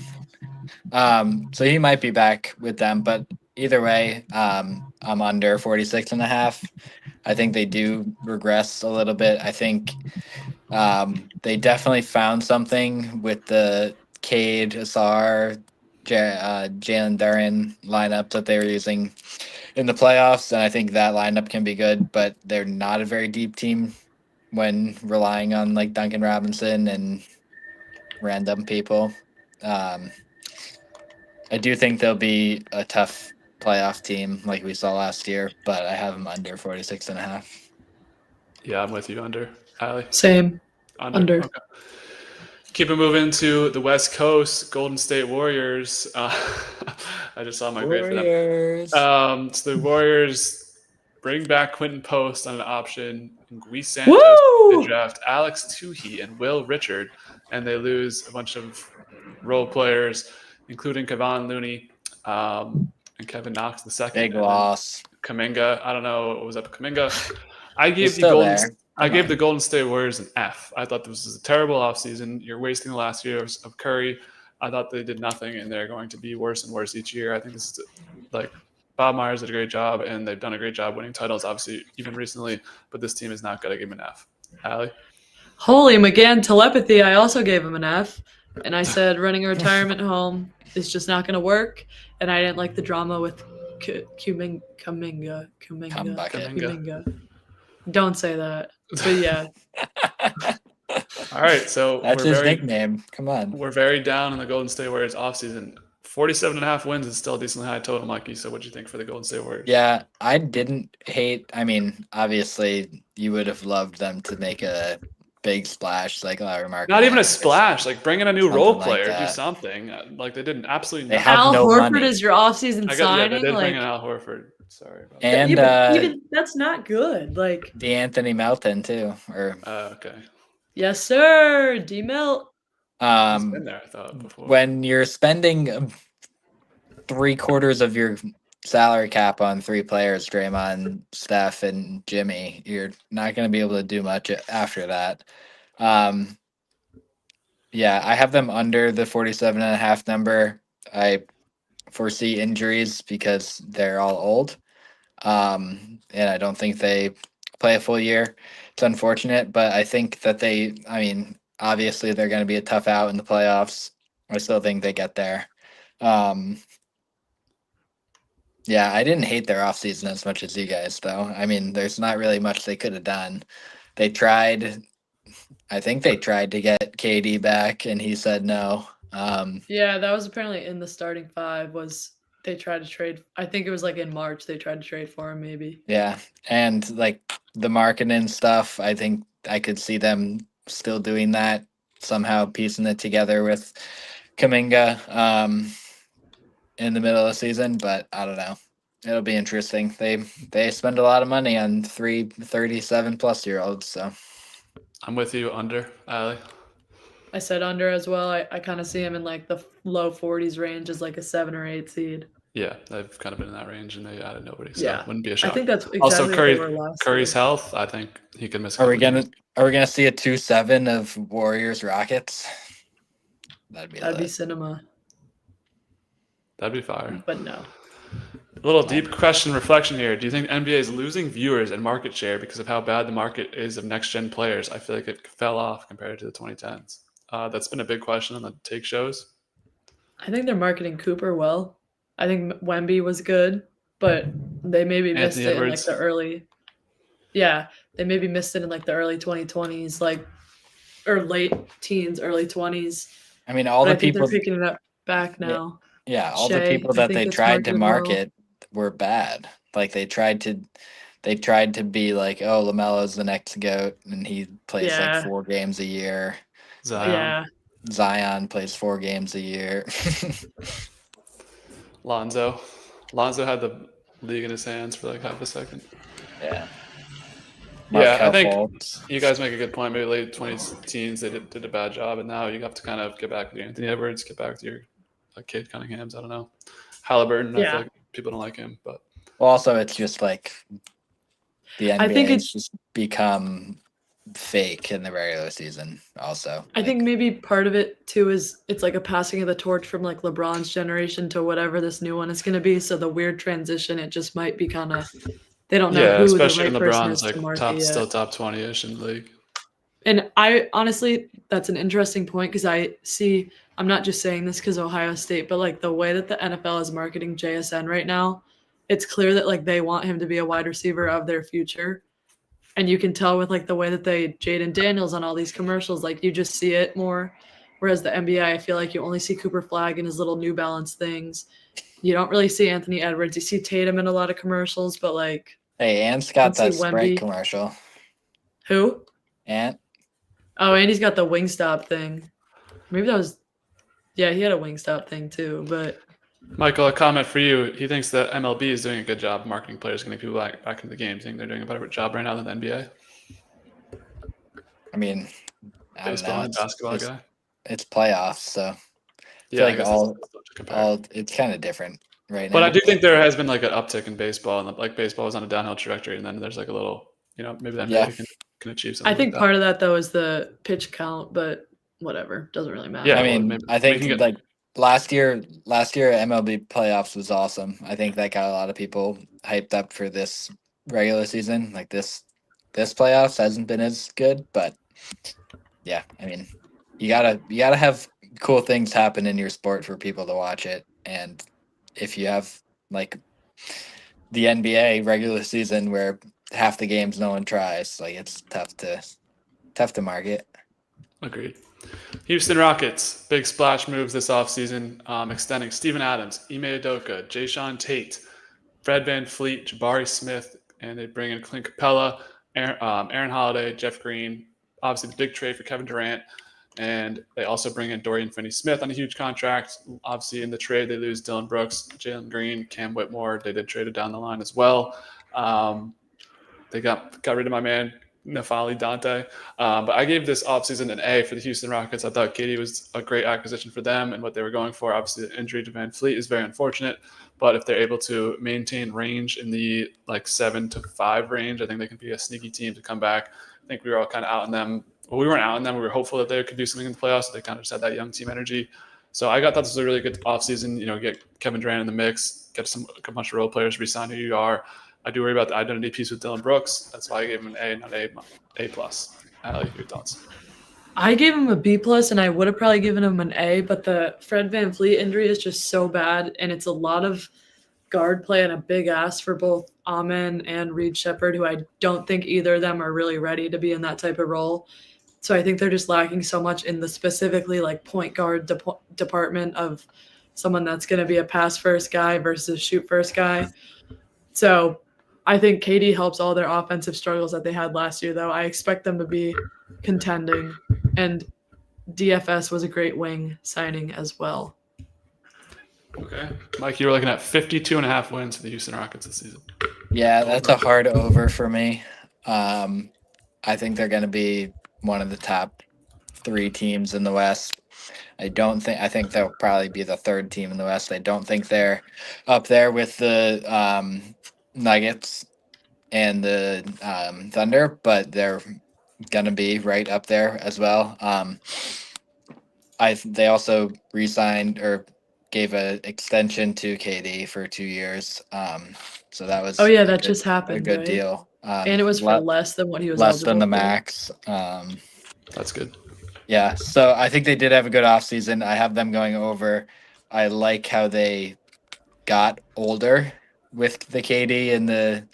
[SPEAKER 3] So he might be back with them, but either way, I'm under 46.5. I think they do regress a little bit. I think they definitely found something with the Cade, Asar, Jalen Duren lineup that they were using in the playoffs, and I think that lineup can be good, but they're not a very deep team when relying on like Duncan Robinson and random people. I do think they'll be a tough playoff team like we saw last year, but I have them under 46.5.
[SPEAKER 1] Yeah, I'm with you. Under. Ali?
[SPEAKER 2] Same. Under.
[SPEAKER 1] Okay. Keep it moving to the West Coast, Golden State Warriors. I just saw my grade for them. So the Warriors bring back Quentin Post on an option. Gui Santos. They draft Alex Tuhey and Will Richard, and they lose a bunch of role players, including Kevon Looney and Kevin Knox II.
[SPEAKER 3] Big loss.
[SPEAKER 1] Kuminga. I don't know what was up with Kuminga. I gave the Golden State Warriors an F. I thought this was a terrible offseason. You're wasting the last year of Curry. I thought they did nothing, and they're going to be worse and worse each year. I think this is like Bob Myers did a great job, and they've done a great job winning titles, obviously, even recently. But this team is not good. I give him an F. Ali?
[SPEAKER 2] Holy McGann telepathy. I also gave him an F. And I said running a retirement home is just not going to work. And I didn't like the drama with Kuminga. Don't say that. But yeah.
[SPEAKER 1] All right, so
[SPEAKER 3] that's his nickname. Come on.
[SPEAKER 1] We're very down in the Golden State Warriors offseason. 47.5 wins is still a decently high total, Mikey. So what do you think for the Golden State Warriors?
[SPEAKER 3] Yeah, I didn't hate. I mean, obviously, you would have loved them to make a big splash, like Larry Mark.
[SPEAKER 1] Not even a splash. Like bring in a new role player, do something. Like they didn't absolutely.
[SPEAKER 2] Al Horford is your offseason signing.
[SPEAKER 1] Yeah, they did bring in Al Horford. Sorry about
[SPEAKER 3] that.
[SPEAKER 2] And even that's not good. Like
[SPEAKER 3] DeAnthony Melton too. Or
[SPEAKER 1] okay.
[SPEAKER 2] Yes, sir. D-Milt.
[SPEAKER 1] He's been there, I thought, before.
[SPEAKER 3] When you're spending 3/4 of your salary cap on 3 players, Draymond, Steph, and Jimmy, you're not going to be able to do much after that. Yeah, I have them under the 47.5 number. I foresee injuries because they're all old. And I don't think they play a full year. It's unfortunate, but I think that obviously they're going to be a tough out in the playoffs. I still think they get there. Yeah, I didn't hate their offseason as much as you guys, though. I mean, there's not really much they could have done. I think they tried to get KD back, and he said no.
[SPEAKER 2] Yeah, that was apparently in the starting 5 was they tried to trade. I think it was like in March they tried to trade for him maybe.
[SPEAKER 3] Yeah, and like the marketing stuff, I think I could see them still doing that, somehow piecing it together with Kuminga in the middle of the season, but I don't know. It'll be interesting. They spend a lot of money on 37-plus-year-olds, so
[SPEAKER 1] I'm with you under, Ali.
[SPEAKER 2] I said under as well. I kind of see him in like the low 40s range as like a 7 or 8 seed.
[SPEAKER 1] Yeah, they've kind of been in that range, and they added nobody, so
[SPEAKER 2] Yeah.
[SPEAKER 1] it wouldn't be a
[SPEAKER 2] I
[SPEAKER 1] shock.
[SPEAKER 2] think that's exactly
[SPEAKER 1] Also,
[SPEAKER 2] what
[SPEAKER 1] Curry,
[SPEAKER 2] they were last
[SPEAKER 1] Curry's
[SPEAKER 2] year.
[SPEAKER 1] health, I think he could miss a
[SPEAKER 3] are we
[SPEAKER 1] couple
[SPEAKER 3] gonna
[SPEAKER 1] games.
[SPEAKER 3] see a 2-7 of Warriors Rockets? That'd be lit.
[SPEAKER 2] cinema,
[SPEAKER 1] That'd be fire.
[SPEAKER 2] but no.
[SPEAKER 1] A little deep question reflection here. Do you think NBA is losing viewers and market share because of how bad the market is of next-gen players? I feel like it fell off compared to the 2010s. That's been a big question on the take shows.
[SPEAKER 2] I think they're marketing Cooper well. I think Wemby was good, but they maybe missed
[SPEAKER 1] Anthony
[SPEAKER 2] it in like
[SPEAKER 1] Edwards.
[SPEAKER 2] the early. Yeah, they maybe missed it in like the early 2020s, like or late teens, early 20s.
[SPEAKER 3] I mean, all
[SPEAKER 2] But
[SPEAKER 3] the
[SPEAKER 2] I think
[SPEAKER 3] people,
[SPEAKER 2] they're picking it up back now.
[SPEAKER 3] yeah, all the
[SPEAKER 2] Shea,
[SPEAKER 3] people
[SPEAKER 2] I
[SPEAKER 3] that
[SPEAKER 2] think
[SPEAKER 3] they
[SPEAKER 2] it's
[SPEAKER 3] tried to
[SPEAKER 2] marketed well.
[SPEAKER 3] market were bad. Like they tried to be like, oh, LaMelo's the next GOAT, and he plays like
[SPEAKER 2] Yeah.
[SPEAKER 3] 4 games a year.
[SPEAKER 1] Zion.
[SPEAKER 2] Yeah,
[SPEAKER 3] Zion plays 4 games a year.
[SPEAKER 1] Lonzo had the league in his hands for like half a second.
[SPEAKER 3] Yeah.
[SPEAKER 1] Yeah, I
[SPEAKER 3] Markelle
[SPEAKER 1] think
[SPEAKER 3] Fultz.
[SPEAKER 1] you guys make a good point. Maybe late 20s teens, they did a bad job, and now you have to kind of get back with your Anthony Edwards, get back with your Cade Cunningham's. I don't know. Halliburton, I
[SPEAKER 2] Yeah.
[SPEAKER 1] feel like people don't like him, but
[SPEAKER 3] Well, also, it's just like the NBA
[SPEAKER 2] I think
[SPEAKER 3] has
[SPEAKER 2] it's.
[SPEAKER 3] just become fake in the regular season. Also,
[SPEAKER 2] I think maybe part of it too is it's like a passing of the torch from like LeBron's generation to whatever this new one is going to be. So the weird transition, it just might be kind of they don't know
[SPEAKER 1] yeah,
[SPEAKER 2] who the
[SPEAKER 1] especially
[SPEAKER 2] right
[SPEAKER 1] when
[SPEAKER 2] person
[SPEAKER 1] LeBron's
[SPEAKER 2] is to
[SPEAKER 1] like
[SPEAKER 2] market
[SPEAKER 1] still
[SPEAKER 2] yet.
[SPEAKER 1] top 20-ish in the league.
[SPEAKER 2] And I honestly, that's an interesting point because I'm not just saying this because Ohio State, but like the way that the NFL is marketing JSN right now, it's clear that like they want him to be a wide receiver of their future. And you can tell with like the way that they Jaden Daniels on all these commercials, like you just see it more. Whereas the NBA, I feel like you only see Cooper Flag in his little New Balance things. You don't really see Anthony Edwards. You see Tatum in a lot of commercials, but like
[SPEAKER 3] Hey, Ant's got
[SPEAKER 2] see
[SPEAKER 3] that Sprite
[SPEAKER 2] Wemby.
[SPEAKER 3] commercial.
[SPEAKER 2] Who?
[SPEAKER 3] Ant?
[SPEAKER 2] Oh, and he's got the Wingstop thing. Maybe that was yeah, he had a Wingstop thing too, but
[SPEAKER 1] Michael, a comment for you. He thinks that MLB is doing a good job marketing players, getting people back into the game. Do you think they're doing a better job right now than the NBA?
[SPEAKER 3] I mean, I don't
[SPEAKER 1] Baseball
[SPEAKER 3] know.
[SPEAKER 1] and basketball
[SPEAKER 3] it's,
[SPEAKER 1] guy?
[SPEAKER 3] It's playoffs, so
[SPEAKER 1] Yeah,
[SPEAKER 3] like
[SPEAKER 1] I guess
[SPEAKER 3] all
[SPEAKER 1] it's tough to compare.
[SPEAKER 3] it's kind of different right
[SPEAKER 1] But
[SPEAKER 3] now.
[SPEAKER 1] I do think there has been like an uptick in baseball, and like baseball was on a downhill trajectory, and then there's like a little, maybe the NBA can achieve something.
[SPEAKER 2] I think
[SPEAKER 1] like
[SPEAKER 2] part of that though is the pitch count, but whatever, doesn't really matter.
[SPEAKER 1] Yeah,
[SPEAKER 3] I
[SPEAKER 1] well,
[SPEAKER 3] mean,
[SPEAKER 1] maybe
[SPEAKER 3] I
[SPEAKER 1] we
[SPEAKER 3] think
[SPEAKER 1] can get-
[SPEAKER 3] like last year MLB playoffs was awesome. I think that got a lot of people hyped up for this regular season. Like this playoffs hasn't been as good, but yeah, I mean, you gotta have cool things happen in your sport for people to watch it. And if you have like the NBA regular season where half the games no one tries, like it's tough to market.
[SPEAKER 1] Agreed. Houston Rockets, big splash moves this offseason, extending Steven Adams, Ime Udoka, Jayshawn Tate, Fred VanVleet, Jabari Smith, and they bring in Clint Capella, Aaron Holiday, Jeff Green, obviously the big trade for Kevin Durant, and they also bring in Dorian Finney-Smith on a huge contract. Obviously in the trade, they lose Dylan Brooks, Jalen Green, Cam Whitmore. They did trade it down the line as well. They got rid of my man Nafali Dante. But I gave this offseason an A for the Houston Rockets. I thought KD was a great acquisition for them and what they were going for. Obviously, the injury to Van Fleet is very unfortunate, but if they're able to maintain range in the like 7 to 5 range, I think they can be a sneaky team to come back. I think we were all kind of out on them. Well, we weren't out on them. We were hopeful that they could do something in the playoffs. So they kind of just had that young team energy. So I thought this was a really good offseason. Get Kevin Durant in the mix, get a bunch of role players, resign who you are. I do worry about the identity piece with Dylan Brooks. That's why I gave him an A, not A plus. Ali, your thoughts?
[SPEAKER 2] I gave him a B plus, and I would have probably given him an A, but the Fred Van Fleet injury is just so bad, and it's a lot of guard play and a big ask for both Amen and Reed Shepherd, who I don't think either of them are really ready to be in that type of role. So I think they're just lacking so much in the specifically like point guard department of someone that's going to be a pass first guy versus shoot first guy. So I think KD helps all their offensive struggles that they had last year, though. I expect them to be contending, and DFS was a great wing signing as well.
[SPEAKER 1] Okay. Mike, you were looking at 52.5 wins for the Houston Rockets this season.
[SPEAKER 3] Yeah, that's a hard over for me. I think they're going to be one of the top 3 teams in the West. I think they'll probably be the 3rd team in the West. I don't think they're up there with the Nuggets and the Thunder, but they're going to be right up there as well. They also re-signed or gave an extension to KD for 2 years. So that was
[SPEAKER 2] that just happened.
[SPEAKER 3] A good
[SPEAKER 2] right?
[SPEAKER 3] deal.
[SPEAKER 2] And it was for less than what he was
[SPEAKER 3] less than the
[SPEAKER 2] for.
[SPEAKER 3] max.
[SPEAKER 1] That's good.
[SPEAKER 3] Yeah, so I think they did have a good offseason. I have them going over. I like how they got older with the KD and the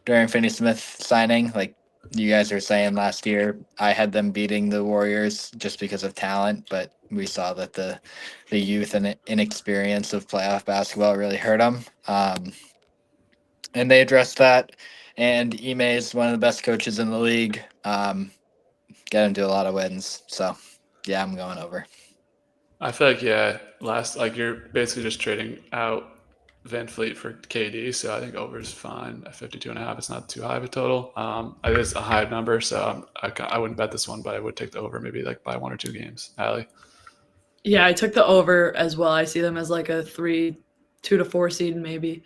[SPEAKER 3] Dorian Finney-Smith signing. Like you guys were saying last year, I had them beating the Warriors just because of talent, but we saw that the youth and inexperience of playoff basketball really hurt them. And they addressed that. And Ime is one of the best coaches in the league. Get him to a lot of wins. So, yeah, I'm going over.
[SPEAKER 1] I feel like, you're basically just trading out Van Fleet for KD, so I think over is fine at 52.5. It's not too high of a total. It is a high number, so I wouldn't bet this one, but I would take the over maybe like by 1 or 2 games. Ali?
[SPEAKER 2] Yeah, I took the over as well. I see them as like a 2 to 4 seed, maybe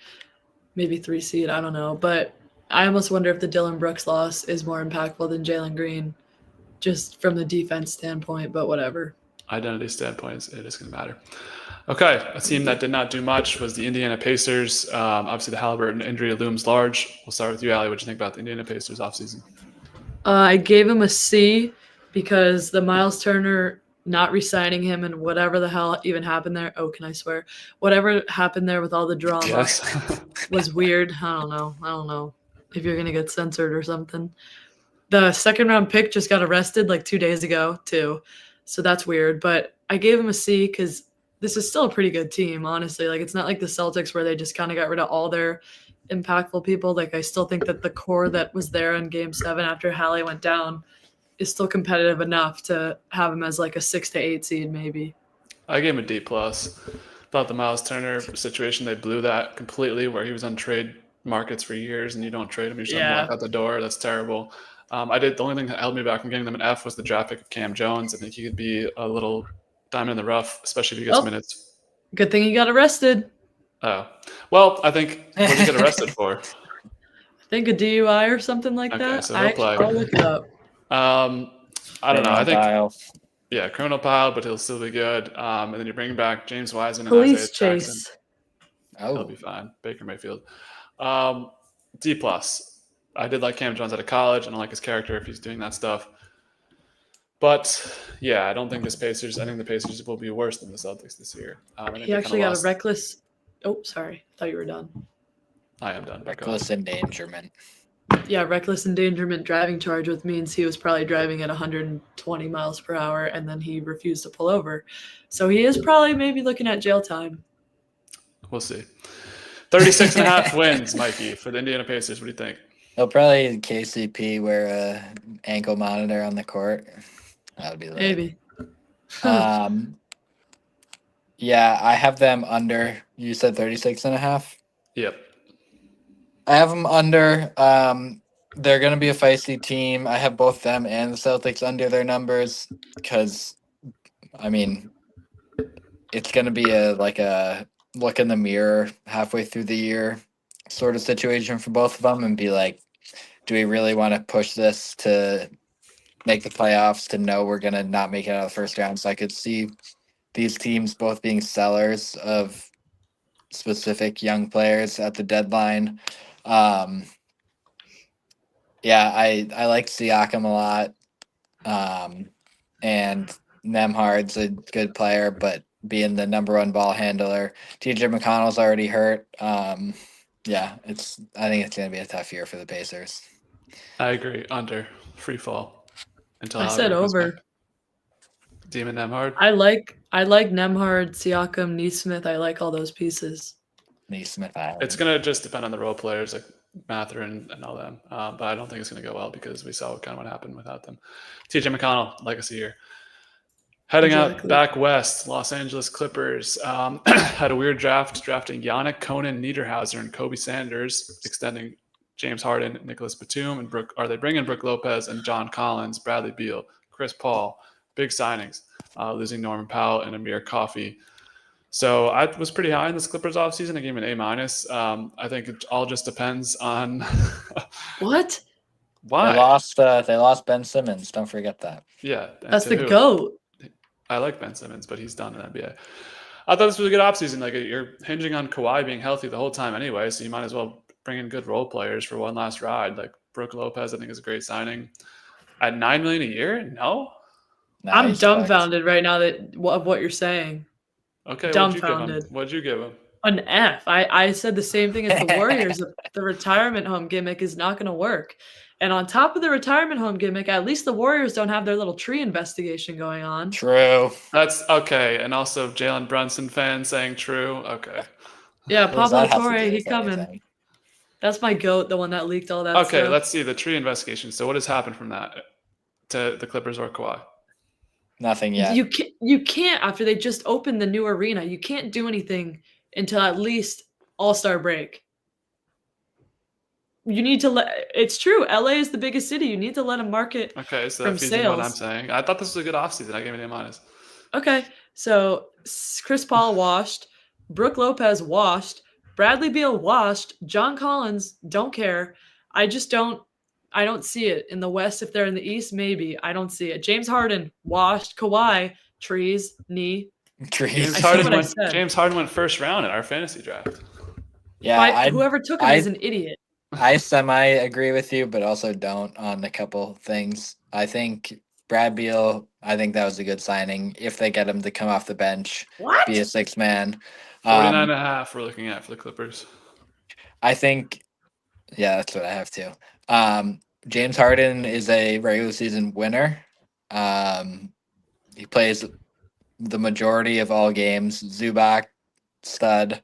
[SPEAKER 2] 3 seed. I don't know, but I almost wonder if the Dylan Brooks loss is more impactful than Jalen Green, just from the defense standpoint. But whatever.
[SPEAKER 1] Identity standpoint, it is going to matter. Okay, a team that did not do much was the Indiana Pacers. Obviously, the Halliburton injury looms large. We'll start with you, Ali. What do you think about the Indiana Pacers offseason?
[SPEAKER 2] I gave him a C because the Miles Turner not re-signing him and whatever the hell even happened there. Oh, can I swear? Whatever happened there with all the drama
[SPEAKER 1] Yes.
[SPEAKER 2] was weird. I don't know if you're going to get censored or something. The second-round pick just got arrested like 2 days ago, too. So that's weird. But I gave him a C because this is still a pretty good team, honestly. Like, it's not like the Celtics where they just kind of got rid of all their impactful people. Like, I still think that the core that was there in Game 7 after Hallie went down is still competitive enough to have him as like a 6 to 8 seed, maybe.
[SPEAKER 1] I gave him a D+. Thought the Miles Turner situation, they blew that completely, where he was on trade markets for years and you don't trade him. You just walk out the door. That's terrible. The only thing that held me back from getting them an F was the draft pick of Cam Jones. I think he could be a little diamond in the rough, especially if he gets minutes.
[SPEAKER 2] Good thing he got arrested.
[SPEAKER 1] Oh. Well, I think, what did he get arrested for?
[SPEAKER 2] I think a DUI or something like that.
[SPEAKER 1] So he'll play.
[SPEAKER 2] I'll look it up.
[SPEAKER 1] I don't know. I think, criminal pile, but he'll still be good. And then you're bringing back James Wiseman and
[SPEAKER 2] Police
[SPEAKER 1] Isaiah
[SPEAKER 2] chase.
[SPEAKER 1] Jackson. He'll be fine. Baker Mayfield. D+. I did like Cam Jones out of college. I don't like his character if he's doing that stuff. But, yeah, I don't think the Pacers will be worse than the Celtics this year.
[SPEAKER 2] He actually got a reckless – oh, sorry. I thought you were done.
[SPEAKER 1] I am done.
[SPEAKER 3] Reckless endangerment.
[SPEAKER 2] Yeah, reckless endangerment driving charge, which means he was probably driving at 120 miles per hour, and then he refused to pull over. So he is probably maybe looking at jail time.
[SPEAKER 1] We'll see. 36.5 wins, Mikey, for the Indiana Pacers. What do you think?
[SPEAKER 3] They'll probably KCP wear a ankle monitor on the court. That would be lit.
[SPEAKER 2] Maybe.
[SPEAKER 3] Yeah, I have them under. You said 36.5?
[SPEAKER 1] Yep.
[SPEAKER 3] I have them under. they're going to be a feisty team. I have both them and the Celtics under their numbers because, I mean, it's going to be a look in the mirror halfway through the year sort of situation for both of them and be like, do we really want to push this to make the playoffs to know we're going to not make it out of the first round? So I could see these teams both being sellers of specific young players at the deadline. Yeah, I like Siakam a lot. And Nemhard's a good player, but being the number one ball handler, TJ McConnell's already hurt. Yeah, I think it's going to be a tough year for the Pacers.
[SPEAKER 1] I agree. Under free fall until
[SPEAKER 2] I said
[SPEAKER 1] Howard comes
[SPEAKER 2] over.
[SPEAKER 1] back. Demon Nemhard.
[SPEAKER 2] I like Nemhard, Siakam, Neesmith. I like all those pieces.
[SPEAKER 3] Neesmith.
[SPEAKER 1] It's gonna just depend on the role players like Mather and all them, but I don't think it's gonna go well because we saw what happened without them. TJ McConnell, legacy year. Heading out back west, Los Angeles Clippers had a weird draft, drafting Yannick Conan Niederhauser and Kobe Sanders, extending James Harden, Nicholas Batum, and they bringing Brook Lopez and John Collins, Bradley Beal, Chris Paul. Big signings, losing Norman Powell and Amir Coffey. So I was pretty high in this Clippers offseason. I gave him an A-. I think it all just depends on
[SPEAKER 2] what.
[SPEAKER 1] Why?
[SPEAKER 3] They lost Ben Simmons. Don't forget that.
[SPEAKER 1] Yeah.
[SPEAKER 2] That's the GOAT.
[SPEAKER 1] I like Ben Simmons, but he's done in the NBA. I thought this was a good offseason. Like, you're hinging on Kawhi being healthy the whole time anyway, so you might as well bring in good role players for one last ride. Like Brook Lopez, I think, is a great signing. At $9 million a year? No?
[SPEAKER 2] I'm dumbfounded right now of what you're saying.
[SPEAKER 1] Okay,
[SPEAKER 2] dumbfounded.
[SPEAKER 1] What'd you give him?
[SPEAKER 2] An F. I said the same thing as the Warriors. The retirement home gimmick is not going to work. And on top of the retirement home gimmick, at least the Warriors don't have their little tree investigation going on.
[SPEAKER 3] True.
[SPEAKER 1] That's okay. And also Jalen Brunson fans saying true. Okay.
[SPEAKER 2] Yeah, Pablo Torre, he coming. That's my GOAT, the one that leaked all that stuff.
[SPEAKER 1] Okay, let's see the tree investigation. So what has happened from that to the Clippers or Kawhi?
[SPEAKER 3] Nothing yet.
[SPEAKER 2] You can't, after they just opened the new arena, you can't do anything until at least All-Star break. You need to it's true. LA is the biggest city. You need to let them market.
[SPEAKER 1] Okay, so that feeds into what I'm saying. I thought this was a good offseason. I gave it an A-.
[SPEAKER 2] Okay, so Chris Paul washed, Brook Lopez washed, Bradley Beal washed, John Collins, don't care. I don't see it. In the West, if they're in the East, maybe. I don't see it. James Harden washed, Kawhi, trees, knee.
[SPEAKER 3] Trees.
[SPEAKER 1] James Harden went first round in our fantasy draft.
[SPEAKER 2] Yeah, whoever took him is an idiot.
[SPEAKER 3] I semi-agree with you, but also don't on a couple things. I think Brad Beal, I think that was a good signing. If they get him to come off the bench, be a sixth man.
[SPEAKER 1] 49.5 we're looking at for the Clippers.
[SPEAKER 3] I think, yeah, that's what I have too. James Harden is a regular season winner. He plays the majority of all games. Zubac, stud.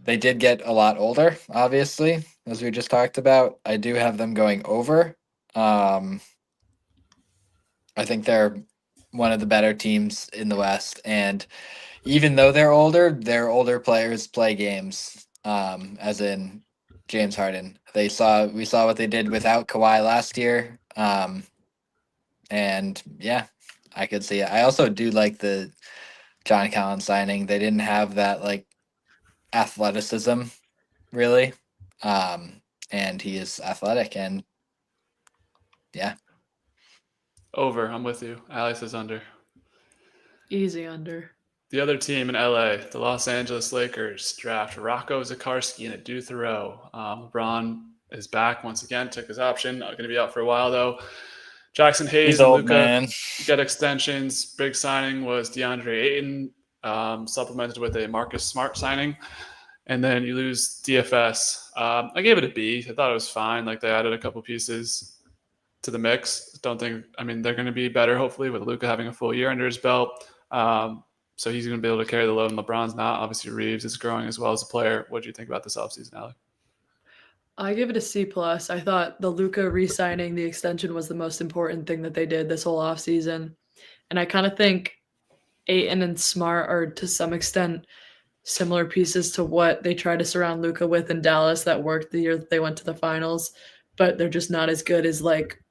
[SPEAKER 3] They did get a lot older, obviously, as we just talked about. I do have them going over. I think they're one of the better teams in the West. And even though they're older players play games, as in James Harden. We saw what they did without Kawhi last year. And yeah, I could see it. I also do like the John Collins signing. They didn't have that like athleticism really. And he is athletic and yeah.
[SPEAKER 1] Over. I'm with you. Ali says under.
[SPEAKER 2] Easy under.
[SPEAKER 1] The other team in LA, the Los Angeles Lakers, draft Rocco Zikarsky and Adu Thoreau. LeBron is back once again, took his option. Not going to be out for a while, though. Jackson Hayes and Luka get extensions. Big signing was DeAndre Ayton, supplemented with a Marcus Smart signing. And then you lose DFS. I gave it a B. I thought it was fine. Like, they added a couple pieces to the mix. They're going to be better, hopefully, with Luka having a full year under his belt. So he's going to be able to carry the load, and LeBron's not. Obviously, Reeves is growing as well as a player. What do you think about this offseason, Alec?
[SPEAKER 2] I give it a C+. I thought the Luka re-signing the extension was the most important thing that they did this whole offseason. And I kind of think Ayton and Smart are, to some extent, similar pieces to what they tried to surround Luka with in Dallas that worked the year that they went to the finals, but they're just not as good as like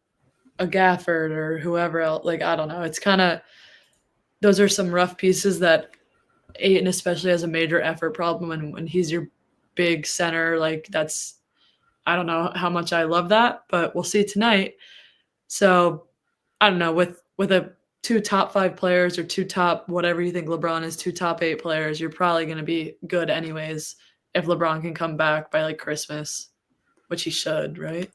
[SPEAKER 2] a Gafford or whoever else. Like, I don't know. It's kind of, those are some rough pieces that Ayton especially has a major effort problem. And when he's your big center, like that's, I don't know how much I love that, but we'll see tonight. So I don't know, with a 2 top 5 players or 2 top whatever you think LeBron is, 2 top 8 players, you're probably going to be good anyways if LeBron can come back by like Christmas, which he should, right?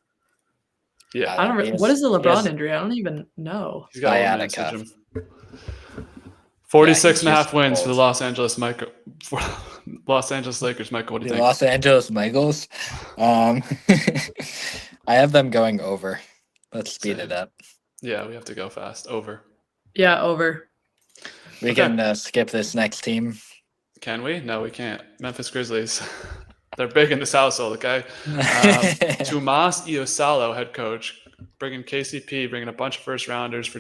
[SPEAKER 1] Yeah.
[SPEAKER 2] I don't. What is the LeBron injury? I don't even know.
[SPEAKER 1] He's got
[SPEAKER 3] Sciatica
[SPEAKER 1] old man
[SPEAKER 3] cuff.
[SPEAKER 1] syndrome. 46 and a
[SPEAKER 3] he's
[SPEAKER 1] half wins
[SPEAKER 3] just
[SPEAKER 1] for the Los Angeles Lakers. Michael, what do you
[SPEAKER 3] The
[SPEAKER 1] think?
[SPEAKER 3] Los Angeles Michaels. I have them going over. Let's speed
[SPEAKER 1] Same.
[SPEAKER 3] it up.
[SPEAKER 1] Yeah, we have to go fast. Over.
[SPEAKER 2] Yeah, over.
[SPEAKER 3] We can skip this next team.
[SPEAKER 1] Can we? No, we can't. Memphis Grizzlies. They're big in this household, okay? Tomas Iosalo, head coach, bringing KCP, bringing a bunch of first-rounders for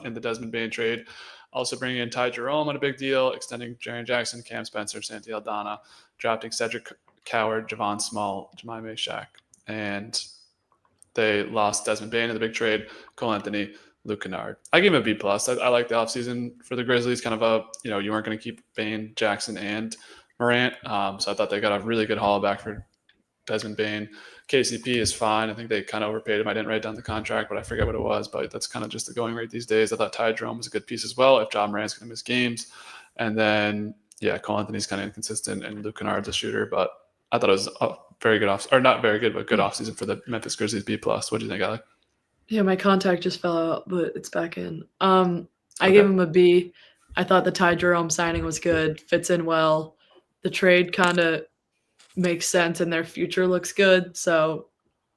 [SPEAKER 1] in the Desmond Bane trade. Also bringing in Ty Jerome on a big deal, extending Jaren Jackson, Cam Spencer, Santi Aldana, drafting Cedric Coward, Javon Small, Jemai Meshack. And they lost Desmond Bane in the big trade, Cole Anthony, Luke Kennard. I gave him a B+. I like the offseason for the Grizzlies, kind of you weren't going to keep Bane, Jackson, and Morant. So I thought they got a really good haul back for Desmond Bane. KCP is fine. I think they kind of overpaid him. I didn't write down the contract, but I forget what it was. But that's kind of just the going rate these days. I thought Ty Jerome was a good piece as well if John Morant's going to miss games. And then, Cole Anthony's kind of inconsistent and Luke Kennard's a shooter. But I thought it was a very good or not very good, but good offseason for the Memphis Grizzlies B+. What do you think, Alec?
[SPEAKER 2] Yeah, my contact just fell out, but it's back in. I gave him a B. I thought the Ty Jerome signing was good, fits in well. The trade kind of makes sense and their future looks good. So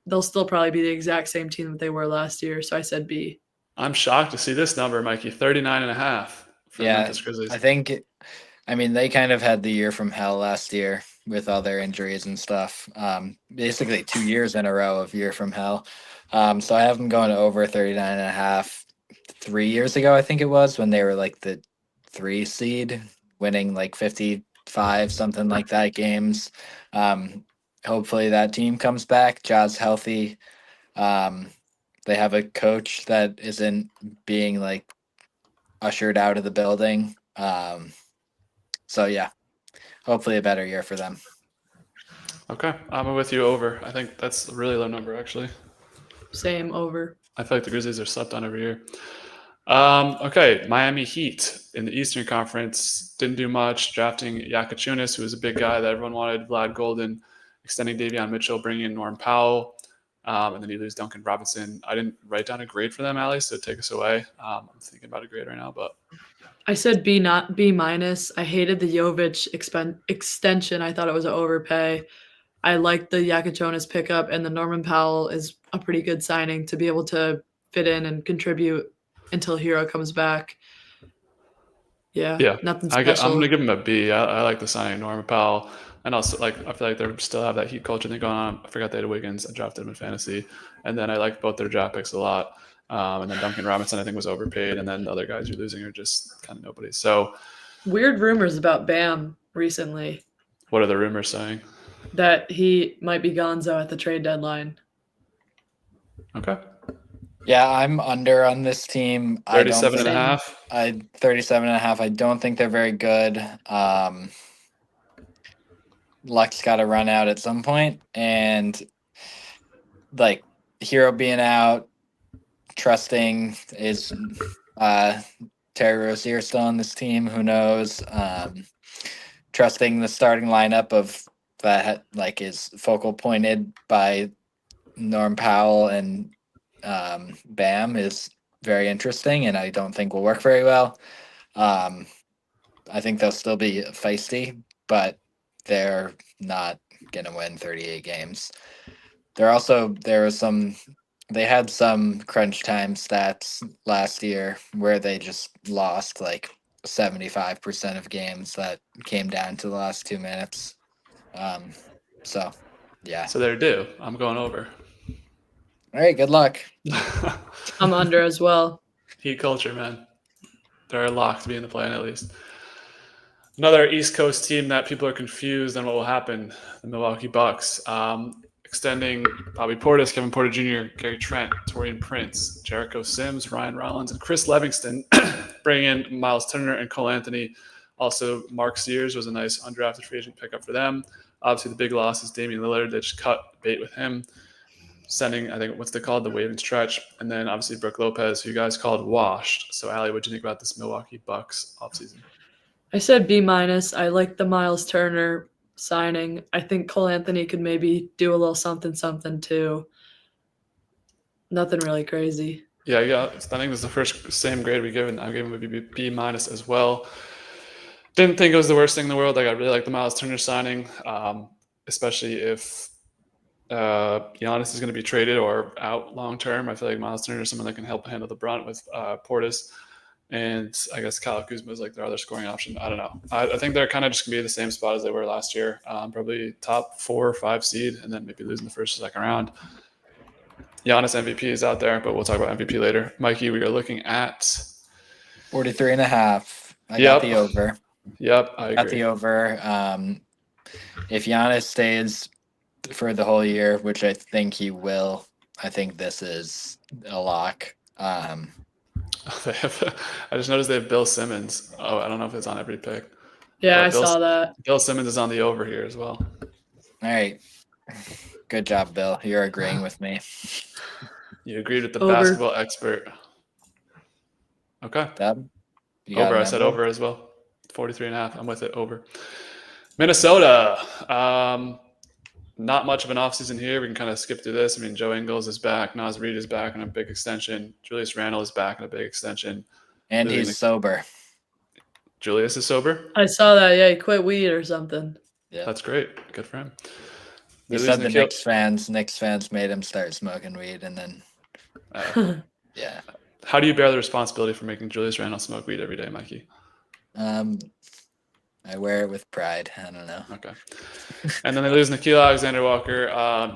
[SPEAKER 2] they'll still probably be the exact same team that they were last year. So I said B.
[SPEAKER 1] I'm shocked to see this number, Mikey. 39.5 for the Memphis Grizzlies.
[SPEAKER 3] I think, they kind of had the year from hell last year with all their injuries and stuff. Basically 2 years in a row of year from hell. So I have them going over 39.5. 3 years ago, I think it was, when they were like the 3 seed, winning like 55, something like that games. Hopefully that team comes back. Ja's healthy. They have a coach that isn't being like ushered out of the building. So yeah, hopefully a better year for them.
[SPEAKER 1] Okay, I'm with you over. I think that's a really low number, actually.
[SPEAKER 2] Same, over.
[SPEAKER 1] I feel like the Grizzlies are slept on every year. Okay, Miami Heat in the Eastern Conference didn't do much, drafting Yakachunas, who was a big guy that everyone wanted, Vlad Golden, extending Davion Mitchell, bringing in Norm Powell, and then you lose Duncan Robinson. I didn't write down a grade for them, Ali, so take us away. I'm thinking about a grade right now, but
[SPEAKER 2] I said B, not B-. I hated the Jovic extension. I thought it was an overpay. I liked the Yakachonis pickup, and the Norman Powell is a pretty good signing to be able to fit in and contribute until Hero comes back. Yeah, nothing special.
[SPEAKER 1] I'm going to give him a B. I like the signing of Norman Powell. And also, I feel like they still have that Heat culture thing going on. I forgot they had Wiggins. I drafted him in fantasy. And then I like both their draft picks a lot. And then Duncan Robinson, I think, was overpaid. And then the other guys you're losing are just kind of nobody. So
[SPEAKER 2] weird rumors about Bam recently.
[SPEAKER 1] What are the rumors saying?
[SPEAKER 2] That he might be gonzo at the trade deadline.
[SPEAKER 1] Okay.
[SPEAKER 3] Yeah, I'm under on this team.
[SPEAKER 1] 37.5.
[SPEAKER 3] 37.5. I don't think they're very good. Luck's got to run out at some point, and like Hero being out, trusting is Terry Rozier still on this team. Who knows? Trusting the starting lineup of that like is focal pointed by Norm Powell and Bam is very interesting, and I don't think will work very well. I think they'll still be feisty, but they're not going to win 38 games. They had some crunch time stats last year where they just lost like 75% of games that came down to the last 2 minutes. So
[SPEAKER 1] they're due. I'm going over.
[SPEAKER 3] All right, good luck.
[SPEAKER 2] I'm under as well.
[SPEAKER 1] Heat culture, man. They're locked to be in the play-in at least. Another East Coast team that people are confused on what will happen, the Milwaukee Bucks. Extending Bobby Portis, Kevin Porter Jr., Gary Trent, Torian Prince, Jericho Sims, Ryan Rollins, and Chris Livingston. Bringing in Miles Turner and Cole Anthony. Also, Mark Sears was a nice undrafted free agent pickup for them. Obviously, the big loss is Damian Lillard. They just cut bait with him. Sending, I think, what's they called, the wave and stretch. And then, obviously, Brooke Lopez, who you guys called washed. So, Ali, what do you think about this Milwaukee Bucks offseason?
[SPEAKER 2] I said B-. I like the Miles Turner signing. I think Cole Anthony could maybe do a little something too. Nothing really crazy.
[SPEAKER 1] Yeah, I think this is the first same grade we given. I gave him a B- as well. Didn't think it was the worst thing in the world. Like, I really like the Miles Turner signing, especially if Giannis is going to be traded or out long term. I feel like Miles Turner is someone that can help handle the brunt with Portis. And I guess Kyle Kuzma is like their other scoring option. I don't know. I think they're kind of just going to be the same spot as they were last year. Probably top 4 or 5 seed, and then maybe losing the first or second round. Giannis MVP is out there, but we'll talk about MVP later. Mikey, we are looking at
[SPEAKER 3] 43.5. I got the over.
[SPEAKER 1] Yep, I agree.
[SPEAKER 3] Got the over. If Giannis stays for the whole year, which I think he will, I think this is a lock.
[SPEAKER 1] I just noticed they have Bill Simmons. Oh, I don't know if it's on every pick.
[SPEAKER 2] Yeah, I saw that.
[SPEAKER 1] Bill Simmons is on the over here as well.
[SPEAKER 3] All right. Good job, Bill. You're agreeing with me.
[SPEAKER 1] You agreed with the
[SPEAKER 2] Over.
[SPEAKER 1] basketball expert. Okay.
[SPEAKER 3] Deb, you
[SPEAKER 1] Over. I said over as well. 43.5. I'm with it. Over. Minnesota. Not much of an offseason here. We can kind of skip through this. I mean, Joe Ingles is back. Naz Reid is back on a big extension. Julius Randle is back on a big extension.
[SPEAKER 3] And he's sober.
[SPEAKER 1] Julius is sober?
[SPEAKER 2] I saw that. Yeah, he quit weed or something.
[SPEAKER 3] Yeah.
[SPEAKER 1] That's great. Good for him.
[SPEAKER 3] He said the Knicks fans made him start smoking weed, and then yeah.
[SPEAKER 1] How do you bear the responsibility for making Julius Randle smoke weed every day, Mikey?
[SPEAKER 3] I wear it with pride. I don't know.
[SPEAKER 1] Okay. And then they lose Nickeil Alexander-Walker.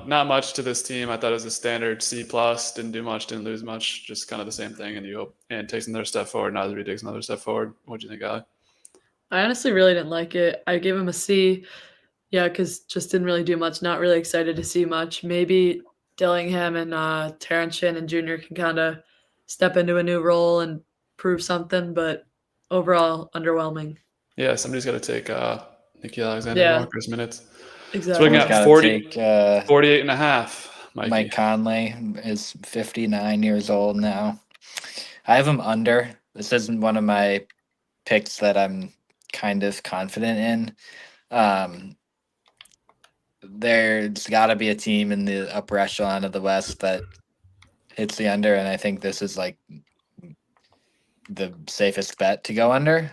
[SPEAKER 1] Not much to this team. I thought it was a standard C+. Didn't do much, didn't lose much. Just kind of the same thing. And you hope and takes another step forward. Naz Reid takes another step forward. What do you think, Ali?
[SPEAKER 2] I honestly really didn't like it. I gave him a C. Yeah, because just didn't really do much. Not really excited to see much. Maybe Dillingham and Terrence Shannon Jr. can kind of step into a new role and prove something, but overall, underwhelming.
[SPEAKER 1] Yeah, somebody's got to take Nickeil Alexander-Walker's minutes.
[SPEAKER 2] Exactly.
[SPEAKER 1] So we got 48.5. Mikey.
[SPEAKER 3] Mike Conley is 59 years old now. I have him under. This isn't one of my picks that I'm kind of confident in. There's got to be a team in the upper echelon of the West that hits the under, and I think this is like the safest bet to go under.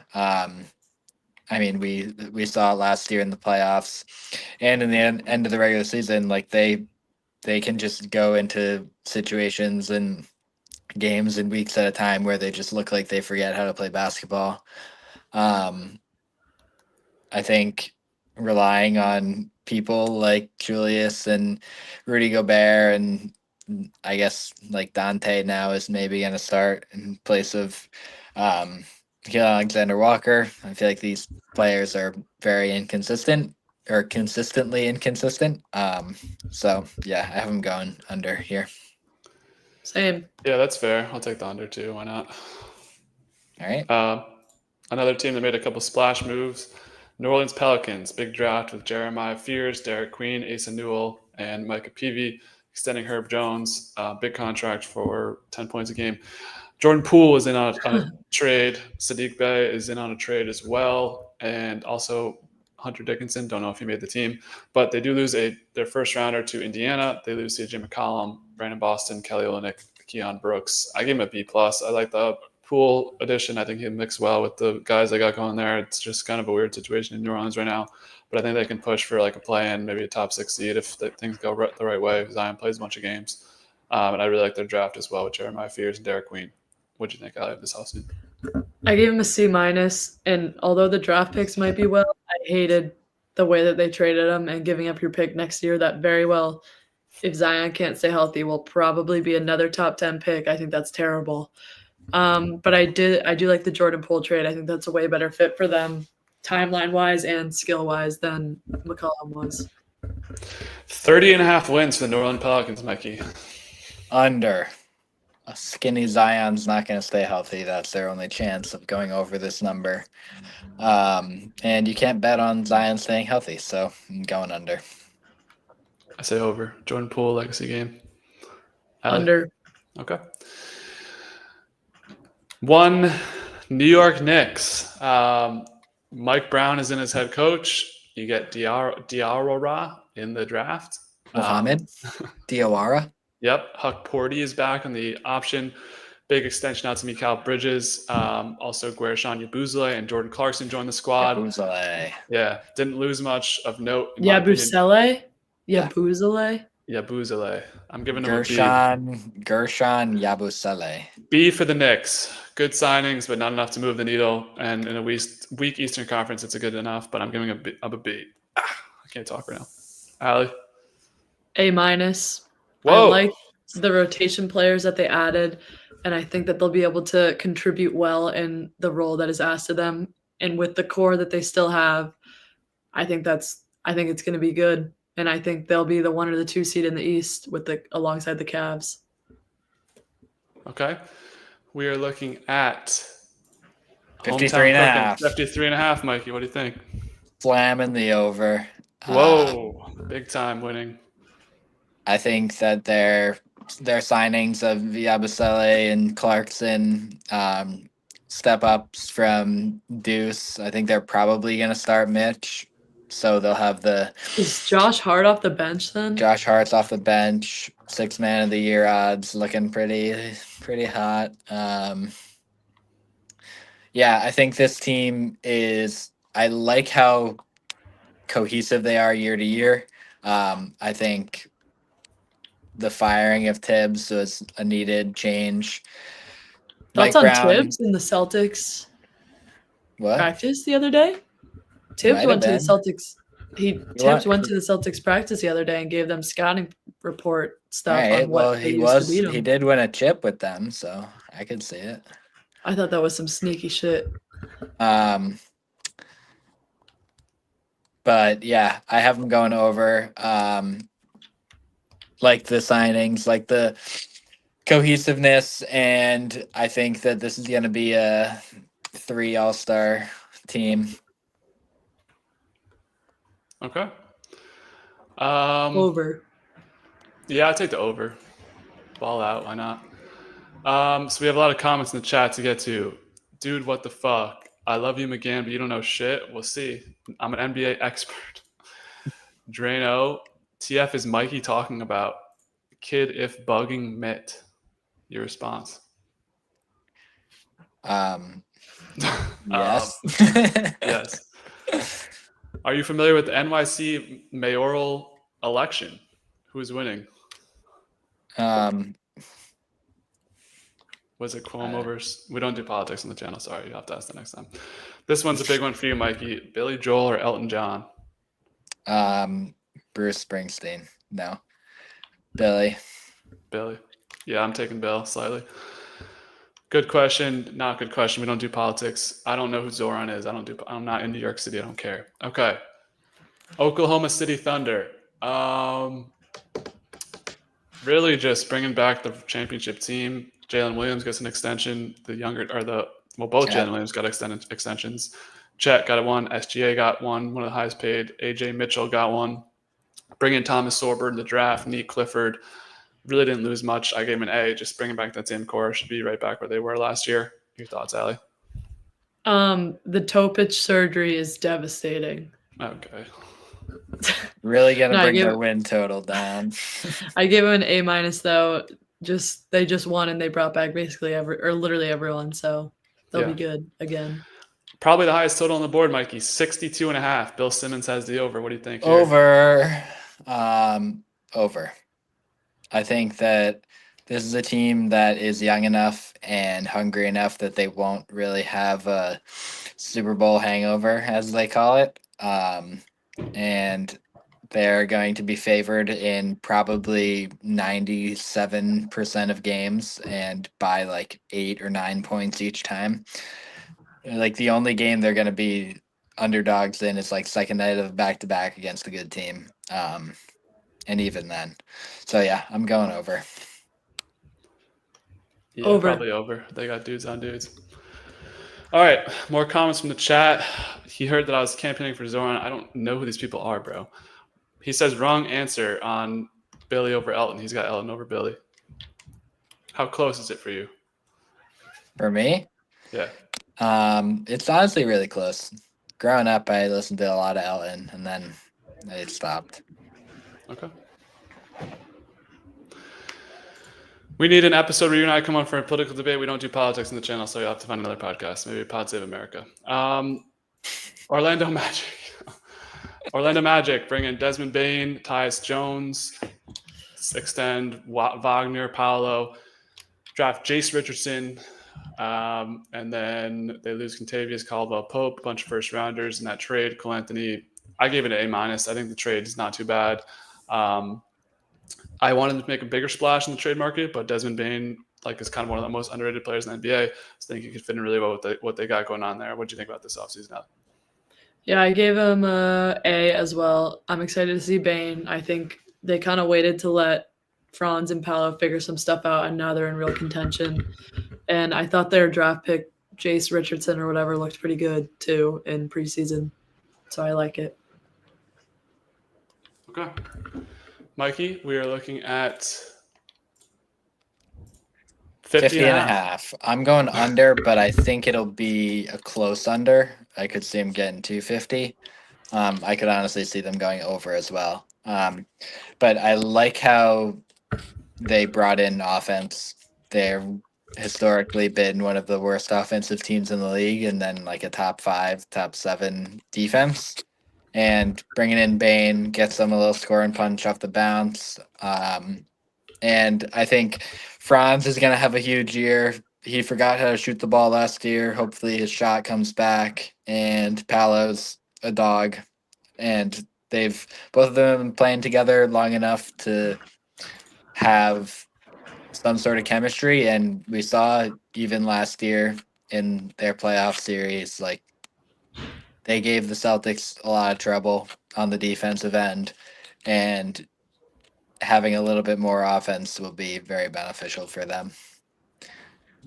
[SPEAKER 3] I mean, we saw it last year in the playoffs and in the end of the regular season. Like they can just go into situations and games and weeks at a time where they just look like they forget how to play basketball. I think relying on people like Julius and Rudy Gobert and I guess like Dante now is maybe going to start in place of Alexander Walker. I feel like these players are very inconsistent or consistently inconsistent. So yeah, I have them going under here.
[SPEAKER 2] Same.
[SPEAKER 1] Yeah, that's fair. I'll take the under too. Why not?
[SPEAKER 3] All right.
[SPEAKER 1] Another team that made a couple splash moves. New Orleans Pelicans, big draft with Jeremiah Fears, Derek Queen, Asa Newell, and Micah Peavy, extending Herb Jones, big contract for 10 points a game. Jordan Poole is in on a trade. Sadiq Bey is in on a trade as well. And also Hunter Dickinson. Don't know if he made the team. But they do lose their first rounder to Indiana. They lose CJ McCollum, Brandon Boston, Kelly Olynyk, Keon Brooks. I gave him a B+. I like the Poole addition. I think he mixed well with the guys they got going there. It's just kind of a weird situation in New Orleans right now. But I think they can push for like a play-in, maybe a top 6 seed if things go the right way. Zion plays a bunch of games. And I really like their draft as well with Jeremiah Fears and Derek Queen. What do you think, Ali, of this offseason?
[SPEAKER 2] I gave him a C-, and although the draft picks might be well, I hated the way that they traded him and giving up your pick next year. That very well, if Zion can't stay healthy, will probably be another top 10 pick. I think that's terrible. But I do like the Jordan Poole trade. I think that's a way better fit for them. timeline-wise and skill-wise than McCollum was.
[SPEAKER 1] 30.5 wins for the New Orleans Pelicans, Mikey.
[SPEAKER 3] Under. A skinny Zion's not going to stay healthy. That's their only chance of going over this number. And you can't bet on Zion staying healthy, so I'm going under.
[SPEAKER 1] I say over. Jordan Poole, legacy game. Ali?
[SPEAKER 2] Under.
[SPEAKER 1] Okay. 1, New York Knicks. Mike Brown is in as head coach. You get Diarra in the draft.
[SPEAKER 3] Mohamed Diawara.
[SPEAKER 1] Yep. Huck Porty is back on the option. Big extension out to Mikal Bridges. Also, Guershon Yabusele and Jordan Clarkson joined the squad.
[SPEAKER 3] Yabusele.
[SPEAKER 1] Yeah. Didn't lose much of note. in my opinion.
[SPEAKER 2] Yabusele?
[SPEAKER 3] Yeah.
[SPEAKER 2] Yabusele?
[SPEAKER 1] Yabusele. I'm giving him a
[SPEAKER 3] Gershon Yabusele.
[SPEAKER 1] B for the Knicks. Good signings, but not enough to move the needle. And in a weak Eastern Conference, it's a good enough, but I'm giving a B. I can't talk right now. Ali?
[SPEAKER 2] A minus.
[SPEAKER 1] Whoa.
[SPEAKER 2] I like the rotation players that they added, and I think that they'll be able to contribute well in the role that is asked of them. And with the core that they still have, I think it's going to be good. And I think they'll be the 1 or the 2 seed in the East alongside the Cavs.
[SPEAKER 1] Okay. We are looking at
[SPEAKER 3] 53.5.
[SPEAKER 1] 53.5, Mikey. What do you think?
[SPEAKER 3] Slamming the over.
[SPEAKER 1] Whoa. Big time winning.
[SPEAKER 3] I think that their signings of Yabusele and Clarkson, step ups from Deuce. I think they're probably going to start Mitch. So they'll have
[SPEAKER 2] Is Josh Hart off the bench then?
[SPEAKER 3] Josh Hart's off the bench, 6th man of the year odds, looking pretty hot. Yeah, I think this team I like how cohesive they are year to year. I think the firing of Tibbs was a needed change.
[SPEAKER 2] Thoughts on Tibbs in the Celtics
[SPEAKER 3] What?
[SPEAKER 2] practice the other day? Tibbs went to the Celtics. Tibbs went to the Celtics practice the other day and gave them scouting report stuff on what they used to beat them.
[SPEAKER 3] He did win a chip with them, so I could see it.
[SPEAKER 2] I thought that was some sneaky shit.
[SPEAKER 3] But yeah, I have them going over. Like the signings, like the cohesiveness, and I think that this is going to be a 3 all-star team.
[SPEAKER 1] Okay.
[SPEAKER 2] Over.
[SPEAKER 1] Yeah, I'd take the over. Ball out. Why not? So we have a lot of comments in the chat to get to. Dude, what the fuck? I love you, McGann, but you don't know shit. We'll see. I'm an NBA expert. Drano. TF is Mikey talking about kid if bugging Mitt. Your response?
[SPEAKER 3] Yes.
[SPEAKER 1] Yes. Are you familiar with the NYC mayoral election? Who is winning? Was it Cuomo versus? We don't do politics on the channel. Sorry, you have to ask the next time. This one's a big one for you, Mikey. Billy Joel or Elton John?
[SPEAKER 3] Bruce Springsteen. No. Billy.
[SPEAKER 1] Yeah, I'm taking Bill slightly. Good question. Not good question. We don't do politics. I don't know who Zoran is. I'm not in New York City. I don't care. Okay. Oklahoma City Thunder. Really just bringing back the championship team. Jalen Williams gets an extension. Both Jalen Williams got extensions. Chet got one. SGA got one of the highest paid. AJ Mitchell got one. Bringing Thomas Sorber in the draft. Neat Clifford. Really didn't lose much. I gave him an A. Just bringing back that same core. Should be right back where they were last year. Your thoughts, Ali?
[SPEAKER 2] The toe pitch surgery is devastating.
[SPEAKER 1] Okay.
[SPEAKER 3] Really gonna bring their win total down.
[SPEAKER 2] I gave him an A minus though. They just won and they brought back basically literally everyone, so they'll be good again.
[SPEAKER 1] Probably the highest total on the board, Mikey. 62.5. Bill Simmons has the over. What do you think? Here?
[SPEAKER 3] Over. Over. I think that this is a team that is young enough and hungry enough that they won't really have a Super Bowl hangover, as they call it. And they're going to be favored in probably 97% of games and by like 8 or 9 points each time. Like the only game they're going to be underdogs in his like second night of back-to-back against a good team. And even then. So yeah, I'm going over.
[SPEAKER 1] Yeah,
[SPEAKER 2] Over.
[SPEAKER 1] probably over. They got dudes on dudes. All right, more comments from the chat. He heard that I was campaigning for Zoran. I don't know who these people are, bro. He says wrong answer on Billy over Elton. He's got Elton over Billy. How close is it for you?
[SPEAKER 3] For me,
[SPEAKER 1] Yeah.
[SPEAKER 3] it's honestly really close. Growing up, I listened to a lot of Elton, and then it stopped.
[SPEAKER 1] Okay. We need an episode where you and I come on for a political debate. We don't do politics on the channel, so you'll have to find another podcast. Maybe Pod Save America. Orlando Magic. Orlando Magic bring in Desmond Bain, Tyus Jones, extend Wagner, Paolo, draft Jace Richardson, and then they lose Contavious Caldwell Pope, a bunch of first rounders in that trade. Cole Anthony, I gave it an A-. I think the trade is not too bad. I wanted to make a bigger splash in the trade market, but Desmond Bain is kind of one of the most underrated players in the NBA. I think he could fit in really well with what they got going on there. What do you think about this offseason now?
[SPEAKER 2] Yeah, I gave him a A as well. I'm excited to see Bain. I think they kind of waited to let Franz and Paolo figure some stuff out, and now they're in real contention. And I thought their draft pick, Jace Richardson or whatever, looked pretty good too in preseason. So I like it.
[SPEAKER 1] Okay. Mikey, we are looking at 50
[SPEAKER 3] and a half. I'm going under, but I think it'll be a close under. I could see him getting 250. I could honestly see them going over as well. But I like how they brought in offense. They've historically been one of the worst offensive teams in the league, and then like a top 5, top 7 defense. And bringing in Bain gets them a little scoring punch off the bounce. And I think Franz is going to have a huge year. He forgot how to shoot the ball last year. Hopefully his shot comes back. And Paolo's a dog. And both of them have been playing together long enough to have some sort of chemistry. And we saw even last year in their playoff series, like, they gave the Celtics a lot of trouble on the defensive end, and having a little bit more offense will be very beneficial for them.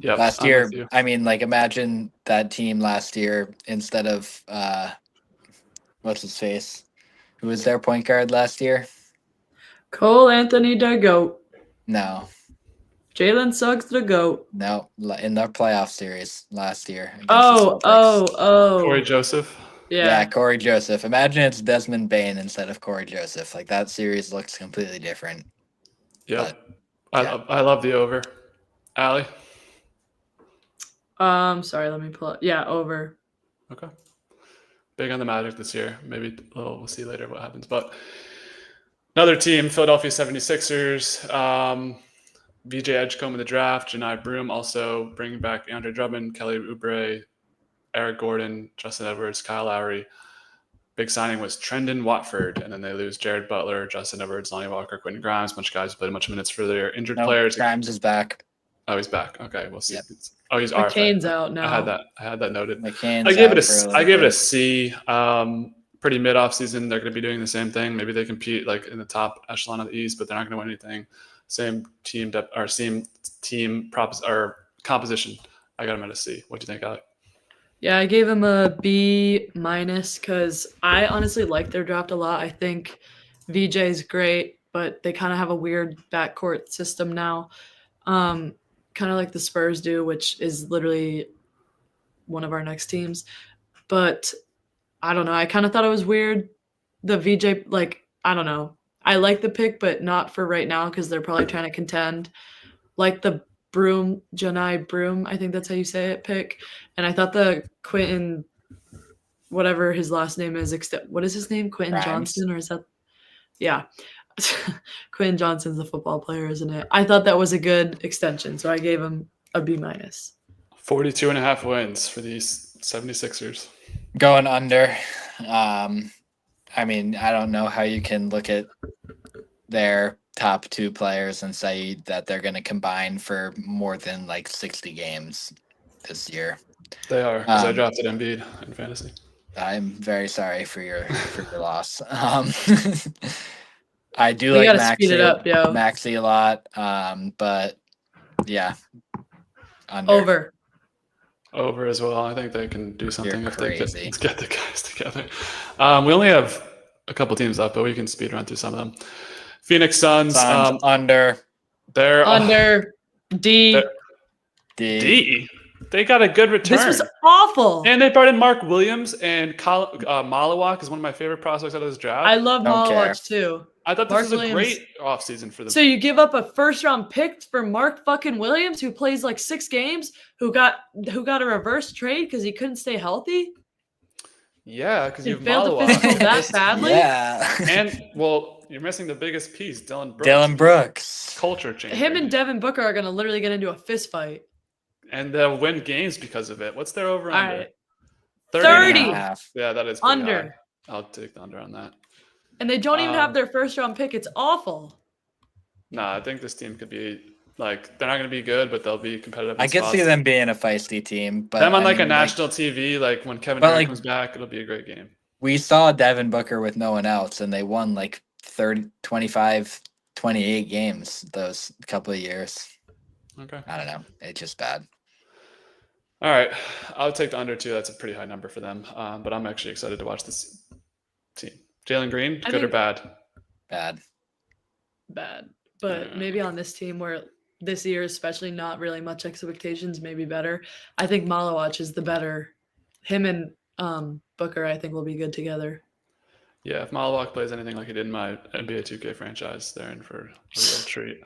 [SPEAKER 1] Yep,
[SPEAKER 3] last year, I mean, like, imagine that team last year instead of what's his face? Who was their point guard last year?
[SPEAKER 2] Cole Anthony the GOAT.
[SPEAKER 3] No.
[SPEAKER 2] Jalen Suggs the GOAT.
[SPEAKER 3] No, in their playoff series last year.
[SPEAKER 2] Oh.
[SPEAKER 1] Corey Joseph.
[SPEAKER 3] Yeah, Corey Joseph. Imagine it's Desmond Bain instead of Corey Joseph. Like, that series looks completely different.
[SPEAKER 1] Yep. But, yeah. I love the over. Ali?
[SPEAKER 2] Sorry, let me pull up. Yeah, over.
[SPEAKER 1] Okay. Big on the Magic this year. Maybe we'll see later what happens. But another team, Philadelphia 76ers. VJ Edgecombe in the draft. Janai Broom also bringing back Andre Drummond, Kelly Oubre, Eric Gordon, Justin Edwards, Kyle Lowry. Big signing was Trendon Watford, and then they lose Jared Butler, Justin Edwards, Lonnie Walker, Quentin Grimes, a bunch of guys who played a bunch of minutes for their injured players.
[SPEAKER 3] Grimes is back.
[SPEAKER 1] Oh, he's back. Okay, we'll see.
[SPEAKER 3] Yep.
[SPEAKER 1] Oh, he's
[SPEAKER 2] McCain's out now.
[SPEAKER 1] I had that noted.
[SPEAKER 3] McCain's
[SPEAKER 1] I gave it a C. Pretty mid off season. They're going to be doing the same thing. Maybe they compete like in the top echelon of the East, but they're not going to win anything. Same team depth or same team props or composition. I got him at a C. What do you think, Alec?
[SPEAKER 2] Yeah, I gave him a B- because I honestly like their draft a lot. I think VJ's great, but they kind of have a weird backcourt system now. Kind of like the Spurs do, which is literally one of our next teams. But I don't know. I kind of thought it was weird. The VJ, I don't know. I like the pick, but not for right now because they're probably trying to contend. Like the Janai Broom, I think that's how you say it, pick. And I thought the Quentin, whatever his last name is, what is his name? Quentin
[SPEAKER 3] Grimes.
[SPEAKER 2] Johnson, or is that? Yeah. Quentin Johnson's a football player, isn't it? I thought that was a good extension, so I gave him a B-.
[SPEAKER 1] 42.5 wins for these 76ers.
[SPEAKER 3] Going under. I mean, I don't know how you can look at their top 2 players and say that they're going to combine for more than like 60 games this year.
[SPEAKER 1] They are, because I drafted Embiid in fantasy.
[SPEAKER 3] I'm very sorry for your loss. I do
[SPEAKER 2] We
[SPEAKER 3] like
[SPEAKER 2] gotta speed it up, yo.
[SPEAKER 3] Maxey a lot. But yeah, under.
[SPEAKER 1] Over as well. I think they can do something
[SPEAKER 3] You're
[SPEAKER 1] if they
[SPEAKER 3] crazy.
[SPEAKER 1] get the guys together. We only have a couple teams left, but we can speed run through some of them. Phoenix Suns.
[SPEAKER 3] Under.
[SPEAKER 1] They're
[SPEAKER 2] Under. D.
[SPEAKER 1] D. They got a good return.
[SPEAKER 2] This was awful.
[SPEAKER 1] And they brought in Mark Williams, and Malawak is one of my favorite prospects out of this draft.
[SPEAKER 2] I love Malawak too.
[SPEAKER 1] I thought this was a great offseason for them.
[SPEAKER 2] So you give up a first-round pick for Mark fucking Williams, who plays like 6 games, who got a reverse trade because he couldn't stay healthy?
[SPEAKER 1] Yeah, because you
[SPEAKER 2] failed to physical that badly.
[SPEAKER 3] Yeah,
[SPEAKER 1] and well, you're missing the biggest piece, Dylan Brooks.
[SPEAKER 3] Dylan Brooks,
[SPEAKER 1] culture change.
[SPEAKER 2] Him and Devin Booker are gonna literally get into a fist fight,
[SPEAKER 1] and they'll win games because of it. What's their over under?
[SPEAKER 2] Right.
[SPEAKER 1] 30. Yeah, that is
[SPEAKER 2] under.
[SPEAKER 1] High. I'll take the under on that.
[SPEAKER 2] And they don't even have their first-round pick. It's awful.
[SPEAKER 1] Nah, I think this team could be like they're not going to be good, but they'll be competitive.
[SPEAKER 3] I could see them being a feisty team, but
[SPEAKER 1] them on a national TV, like when Kevin Durant comes back, it'll be a great game.
[SPEAKER 3] We saw Devin Booker with no one else, and they won like 30, 25, 28 games those couple of years.
[SPEAKER 1] Okay.
[SPEAKER 3] I don't know. It's just bad.
[SPEAKER 1] All right. I'll take the under too. That's a pretty high number for them. But I'm actually excited to watch this team. Jalen Green, good or bad?
[SPEAKER 3] Bad.
[SPEAKER 2] But maybe on this team where this year, especially not really much expectations, maybe better. I think Malawak is the better. Him and Booker, I think, will be good together.
[SPEAKER 1] Yeah, if Malawak plays anything like he did in my NBA 2K franchise, they're in for a real treat.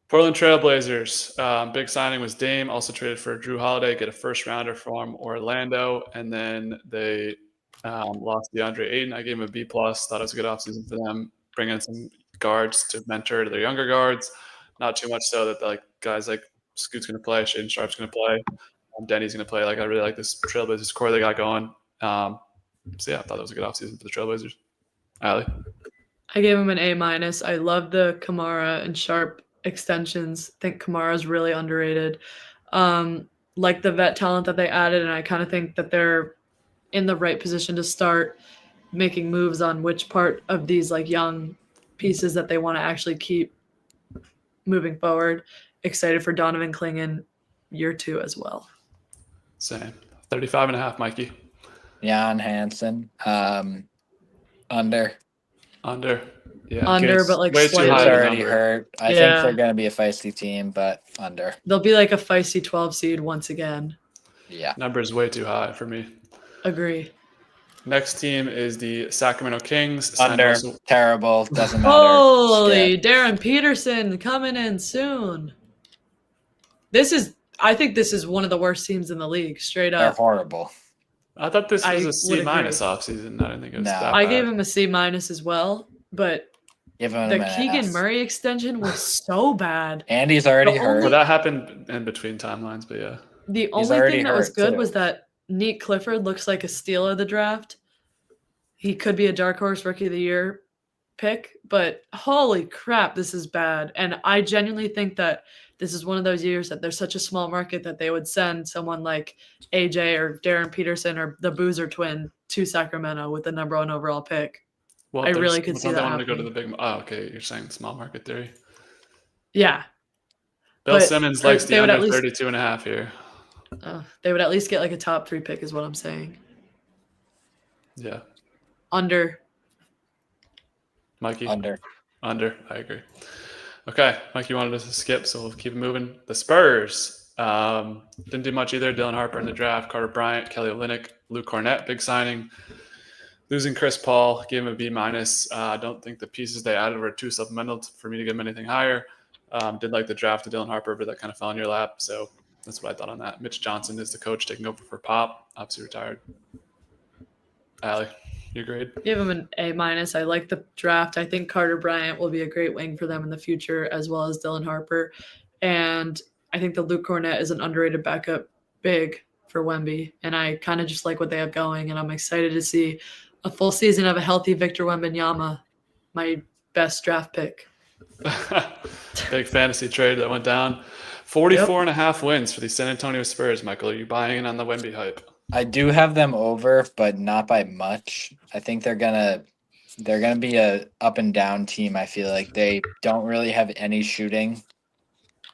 [SPEAKER 1] Portland Trailblazers, big signing was Dame, also traded for Drew Holiday, get a first rounder from Orlando, and then they lost DeAndre Ayton. I gave him a B+, thought it was a good offseason for them, bringing in some guards to mentor their younger guards, not too much so that like guys like Scoot's going to play, Shaden Sharp's going to play, Denny's going to play. Like I really like this Trailblazers core they got going. So yeah, I thought it was a good offseason for the Trailblazers. Ali?
[SPEAKER 2] I gave him an A-. I love the Kamara and Sharp extensions. I think Kamara's really underrated. Like the vet talent that they added, and I kind of think that they're in the right position to start making moves on which part of these like young pieces that they want to actually keep moving forward. Excited for Donovan Clingan year 2 as well.
[SPEAKER 1] Same. 35.5, Mikey.
[SPEAKER 3] Jan Hansen. Under.
[SPEAKER 1] Yeah.
[SPEAKER 2] Under, but like
[SPEAKER 1] Way too high.
[SPEAKER 3] Already hurt. I think they're going to be a feisty team, but under.
[SPEAKER 2] They'll be like a feisty 12 seed once again.
[SPEAKER 3] Yeah.
[SPEAKER 1] Number is way too high for me.
[SPEAKER 2] Agree.
[SPEAKER 1] Next team is the Sacramento Kings.
[SPEAKER 3] Under. Terrible. Doesn't matter.
[SPEAKER 2] Holy, Darren Peterson coming in soon. I think this is one of the worst teams in the league, straight up.
[SPEAKER 3] They're horrible.
[SPEAKER 1] I thought this was a C- offseason. I didn't think it was that bad.
[SPEAKER 2] I gave him a C- as well, but the Keegan Murray extension was so bad.
[SPEAKER 3] And he's already hurt.
[SPEAKER 1] Well, that happened in between timelines, but yeah.
[SPEAKER 2] The only thing that was good was that Nate Clifford looks like a steal of the draft. He could be a dark horse rookie of the year pick, but holy crap, this is bad. And I genuinely think that this is one of those years that there's such a small market that they would send someone like AJ or Darren Peterson or the Boozer twin to Sacramento with the number 1 overall pick.
[SPEAKER 1] Well,
[SPEAKER 2] I really could see that
[SPEAKER 1] happening. To go to the big. Oh, okay. You're saying small market theory.
[SPEAKER 2] Yeah.
[SPEAKER 1] Bill Simmons likes the under 32.5 here.
[SPEAKER 2] They would at least get like a top 3 pick is what I'm saying.
[SPEAKER 1] Yeah.
[SPEAKER 2] Under.
[SPEAKER 1] Mikey?
[SPEAKER 3] Under.
[SPEAKER 1] I agree. Okay. Mike, you wanted us to skip, so we'll keep it moving. The Spurs. Didn't do much either. Dylan Harper in the draft. Carter Bryant, Kelly Olynyk, Luke Cornett, big signing. Losing Chris Paul, gave him a B-. I don't think the pieces they added were too supplemental for me to give him anything higher. Did like the draft of Dylan Harper, but that kind of fell in your lap. So that's what I thought on that. Mitch Johnson is the coach taking over for Pop. Obviously retired. Allie, your grade?
[SPEAKER 2] Give him an A-. I like the draft. I think Carter Bryant will be a great wing for them in the future, as well as Dylan Harper. And I think the Luke Cornett is an underrated backup big for Wemby. And I kind of just like what they have going. And I'm excited to see a full season of a healthy Victor Wembanyama, my best draft pick.
[SPEAKER 1] Big fantasy trade that went down. 44.5 wins for the San Antonio Spurs, Michael. Are you buying in on the Wemby hype?
[SPEAKER 3] I do have them over, but not by much. I think they're gonna be a up and down team. I feel like they don't really have any shooting,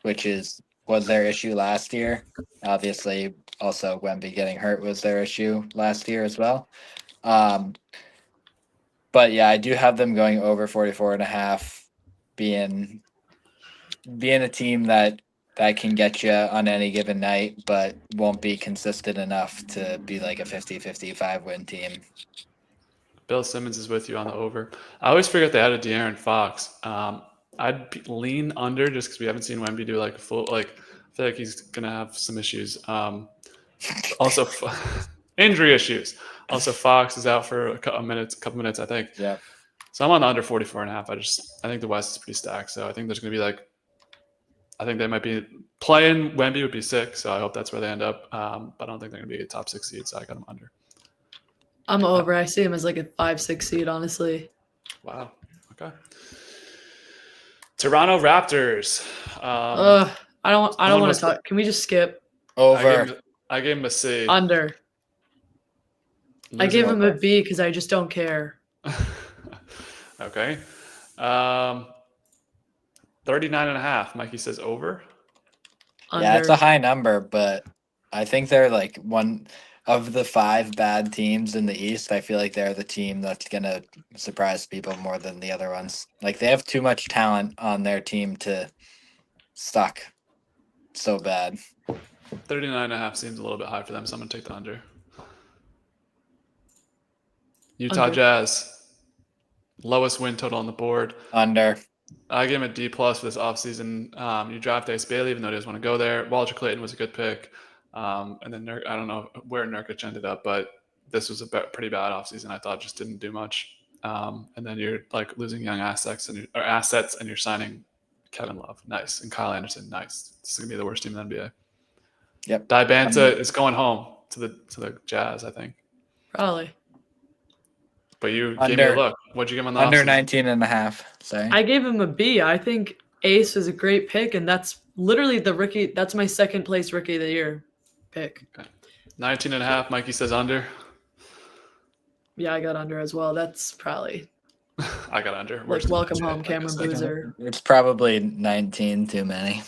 [SPEAKER 3] which was their issue last year. Obviously, also Wemby getting hurt was their issue last year as well. Um, but yeah, I do have them going over 44.5, being a team that can get you on any given night, but won't be consistent enough to be like a 50-55 win team.
[SPEAKER 1] Bill Simmons is with you on the over. I always forget they added De'Aaron Fox. Lean under just because we haven't seen Wemby do like a full like. I feel like he's gonna have some issues. Also, injury issues. Also, Fox is out for a couple minutes, I think.
[SPEAKER 3] Yeah.
[SPEAKER 1] So I'm on the under 44.5. I think the West is pretty stacked. So I think there's gonna be like. I think they might be playing Wemby would be sick. So I hope that's where they end up. But I don't think they're gonna be a top 6 seed. So I got them under.
[SPEAKER 2] I'm over. I see him as like a 5-6 seed, honestly.
[SPEAKER 1] Wow. Okay. Toronto Raptors.
[SPEAKER 2] I don't want to talk. Can we just skip?
[SPEAKER 3] Over.
[SPEAKER 1] I gave him a C.
[SPEAKER 2] Under. I gave him a B because I just don't care.
[SPEAKER 1] Okay. 39.5. Mikey says over.
[SPEAKER 2] Under.
[SPEAKER 3] Yeah, it's a high number, but I think they're like one of the 5 bad teams in the East. I feel like they're the team that's gonna surprise people more than the other ones. Like they have too much talent on their team to suck so bad.
[SPEAKER 1] 39.5 seems a little bit high for them, so I'm gonna take the under. Utah
[SPEAKER 2] Under.
[SPEAKER 1] Jazz. Lowest win total on the board.
[SPEAKER 3] Under.
[SPEAKER 1] I give him a D plus for this offseason. You draft Ace Bailey, even though he doesn't want to go there. Walter Clayton was a good pick. And then I don't know where Nurkic ended up, but this was a pretty bad offseason. I thought just didn't do much. And then you're like losing young assets and you're signing Kevin Love. Nice. And Kyle Anderson. Nice. This is gonna be the worst team in the NBA.
[SPEAKER 3] Yep.
[SPEAKER 1] Dibanta is going home to the Jazz, I think.
[SPEAKER 2] Probably.
[SPEAKER 1] But you gave me a look. What'd you give him on the
[SPEAKER 3] under
[SPEAKER 1] offseason?
[SPEAKER 3] 19.5. Sorry.
[SPEAKER 2] I gave him a B. I think Ace is a great pick, and that's literally the rookie. That's my second place rookie of the year pick.
[SPEAKER 1] Okay. 19.5. Mikey says under.
[SPEAKER 2] Yeah, I got under as well. That's probably
[SPEAKER 1] I got under.
[SPEAKER 2] like
[SPEAKER 1] Worst
[SPEAKER 2] welcome
[SPEAKER 1] team,
[SPEAKER 2] home,
[SPEAKER 1] like I
[SPEAKER 2] Cameron
[SPEAKER 1] said.
[SPEAKER 2] Boozer.
[SPEAKER 3] It's probably 19 too many.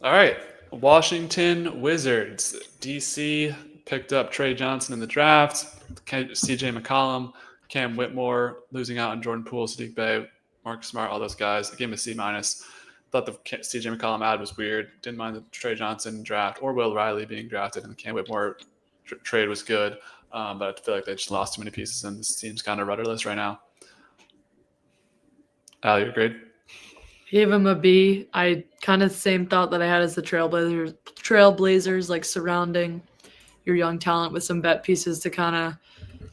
[SPEAKER 1] All right. Washington Wizards. DC picked up Trey Johnson in the draft. CJ McCollum, Cam Whitmore, losing out on Jordan Poole, Sadiq Bey, Marcus Smart, all those guys. I gave him a C-. Thought the CJ McCollum ad was weird. Didn't mind the Trey Johnson draft or Will Riley being drafted, and the Cam Whitmore trade was good. But I feel like they just lost too many pieces, and this team's kind of rudderless right now. Al, you agreed?
[SPEAKER 2] Gave him a B. I kind of the same thought that I had as the Trailblazers, like surrounding your young talent with some vet pieces to kind of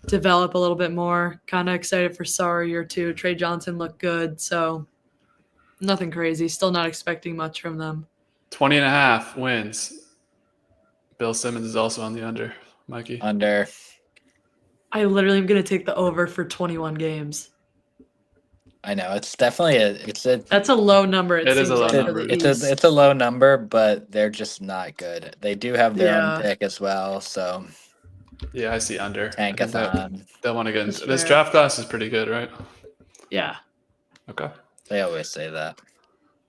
[SPEAKER 2] develop a little bit more. Kind of excited for Sarr year 2. Trey Johnson looked good, so nothing crazy. Still not expecting much from them.
[SPEAKER 1] 20.5 wins. Bill Simmons is also on the under. Mikey?
[SPEAKER 3] Under.
[SPEAKER 2] I literally am going to take the over for 21 games.
[SPEAKER 3] I know it's definitely
[SPEAKER 2] That's a low number.
[SPEAKER 1] It is a low
[SPEAKER 2] like,
[SPEAKER 1] number.
[SPEAKER 3] It's a low number, but they're just not good. They do have their own pick as well, so
[SPEAKER 1] Yeah, I see under.
[SPEAKER 3] tankathon.
[SPEAKER 1] They'll want to get into
[SPEAKER 2] That's
[SPEAKER 1] this
[SPEAKER 2] fair.
[SPEAKER 1] draft class is pretty good, right?
[SPEAKER 2] Yeah.
[SPEAKER 1] Okay.
[SPEAKER 3] They always say that.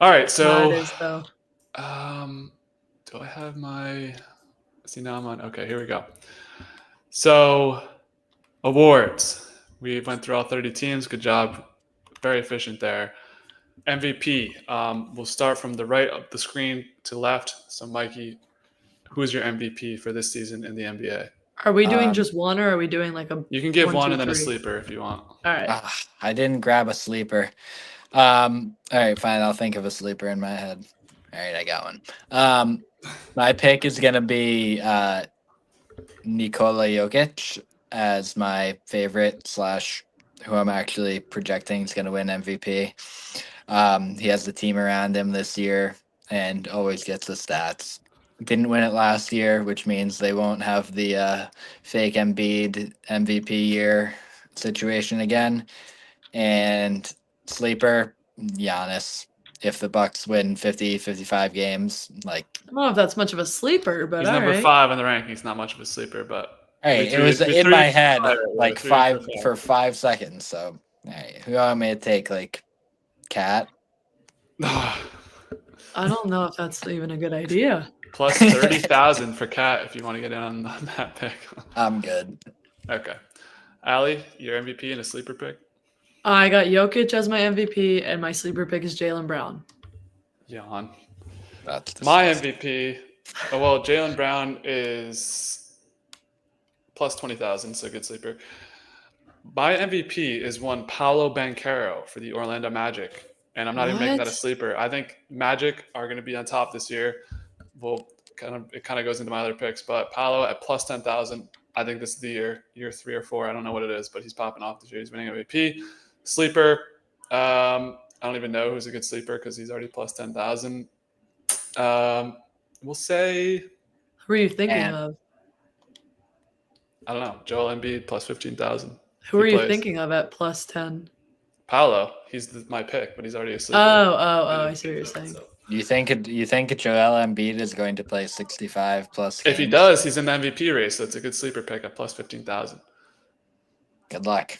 [SPEAKER 1] All right,
[SPEAKER 2] That
[SPEAKER 1] so
[SPEAKER 2] is, though.
[SPEAKER 1] do I have my see now I'm on okay, here we go. So awards. We went through all 30 teams. Good job. Very efficient there. MVP. We'll start from the right of the screen to left. So Mikey, who's your MVP for this season in the NBA?
[SPEAKER 2] Are we doing just one, or are we doing like a?
[SPEAKER 1] You can give
[SPEAKER 2] 1,
[SPEAKER 1] one
[SPEAKER 2] 2,
[SPEAKER 1] and then a
[SPEAKER 2] 3?
[SPEAKER 1] sleeper if you want.
[SPEAKER 2] All right.
[SPEAKER 3] I didn't grab a sleeper. All right, fine. I'll think of a sleeper in my head. All right, I got one. My pick is gonna be Nikola Jokic as my favorite / who I'm actually projecting is gonna win MVP. He has the team around him this year and always gets the stats. Didn't win it last year, which means they won't have the fake Embiid MVP year situation again. And sleeper, Giannis. If the Bucks win 50, 55 games, like
[SPEAKER 2] I don't know if that's much of a sleeper, but
[SPEAKER 1] He's
[SPEAKER 2] all
[SPEAKER 1] number
[SPEAKER 2] right.
[SPEAKER 1] 5 in the rankings. Not much of a sleeper, but
[SPEAKER 3] Hey,
[SPEAKER 1] We
[SPEAKER 3] it was
[SPEAKER 1] tweeted- we
[SPEAKER 3] in my
[SPEAKER 1] tweeted
[SPEAKER 3] head
[SPEAKER 1] fire,
[SPEAKER 3] like
[SPEAKER 1] we tweeted
[SPEAKER 3] for
[SPEAKER 1] fire.
[SPEAKER 3] 5 seconds. So, hey, who am I to take? Like, Cat?
[SPEAKER 2] I don't know if that's even a good idea.
[SPEAKER 1] Plus 30,000 for Cat if you want to get in on that pick.
[SPEAKER 3] I'm good.
[SPEAKER 1] Okay. Ali, your MVP and a sleeper pick?
[SPEAKER 2] I got Jokic as my MVP, and my sleeper pick is Jaylen Brown.
[SPEAKER 1] Yawn.
[SPEAKER 3] That's
[SPEAKER 1] My
[SPEAKER 3] disgusting.
[SPEAKER 1] MVP, well, Jaylen Brown is plus 20,000, so good sleeper. My MVP is one Paolo Banchero for the Orlando Magic, and I'm not even making that a
[SPEAKER 2] What?
[SPEAKER 1] sleeper. I think Magic are going to be on top this year. It kind of goes into my other picks, but Paolo at plus 10,000. I think this is the year 3 or 4. I don't know what it is, but he's popping off this year. He's winning MVP. Sleeper. I don't even know who's a good sleeper because he's already plus 10,000. We'll say,
[SPEAKER 2] Who are you thinking
[SPEAKER 3] And-
[SPEAKER 2] of?
[SPEAKER 1] I don't know, Joel Embiid plus 15,000.
[SPEAKER 2] Who
[SPEAKER 1] He
[SPEAKER 2] are you
[SPEAKER 1] plays.
[SPEAKER 2] thinking of at plus 10?
[SPEAKER 1] Paolo, he's my pick, but he's already a sleeper.
[SPEAKER 2] I see what you're saying.
[SPEAKER 1] So,
[SPEAKER 3] You think Joel Embiid is going to play 65 plus games?
[SPEAKER 1] if he does, he's in the MVP race. So it's a good sleeper pick at plus 15,000.
[SPEAKER 3] Good luck.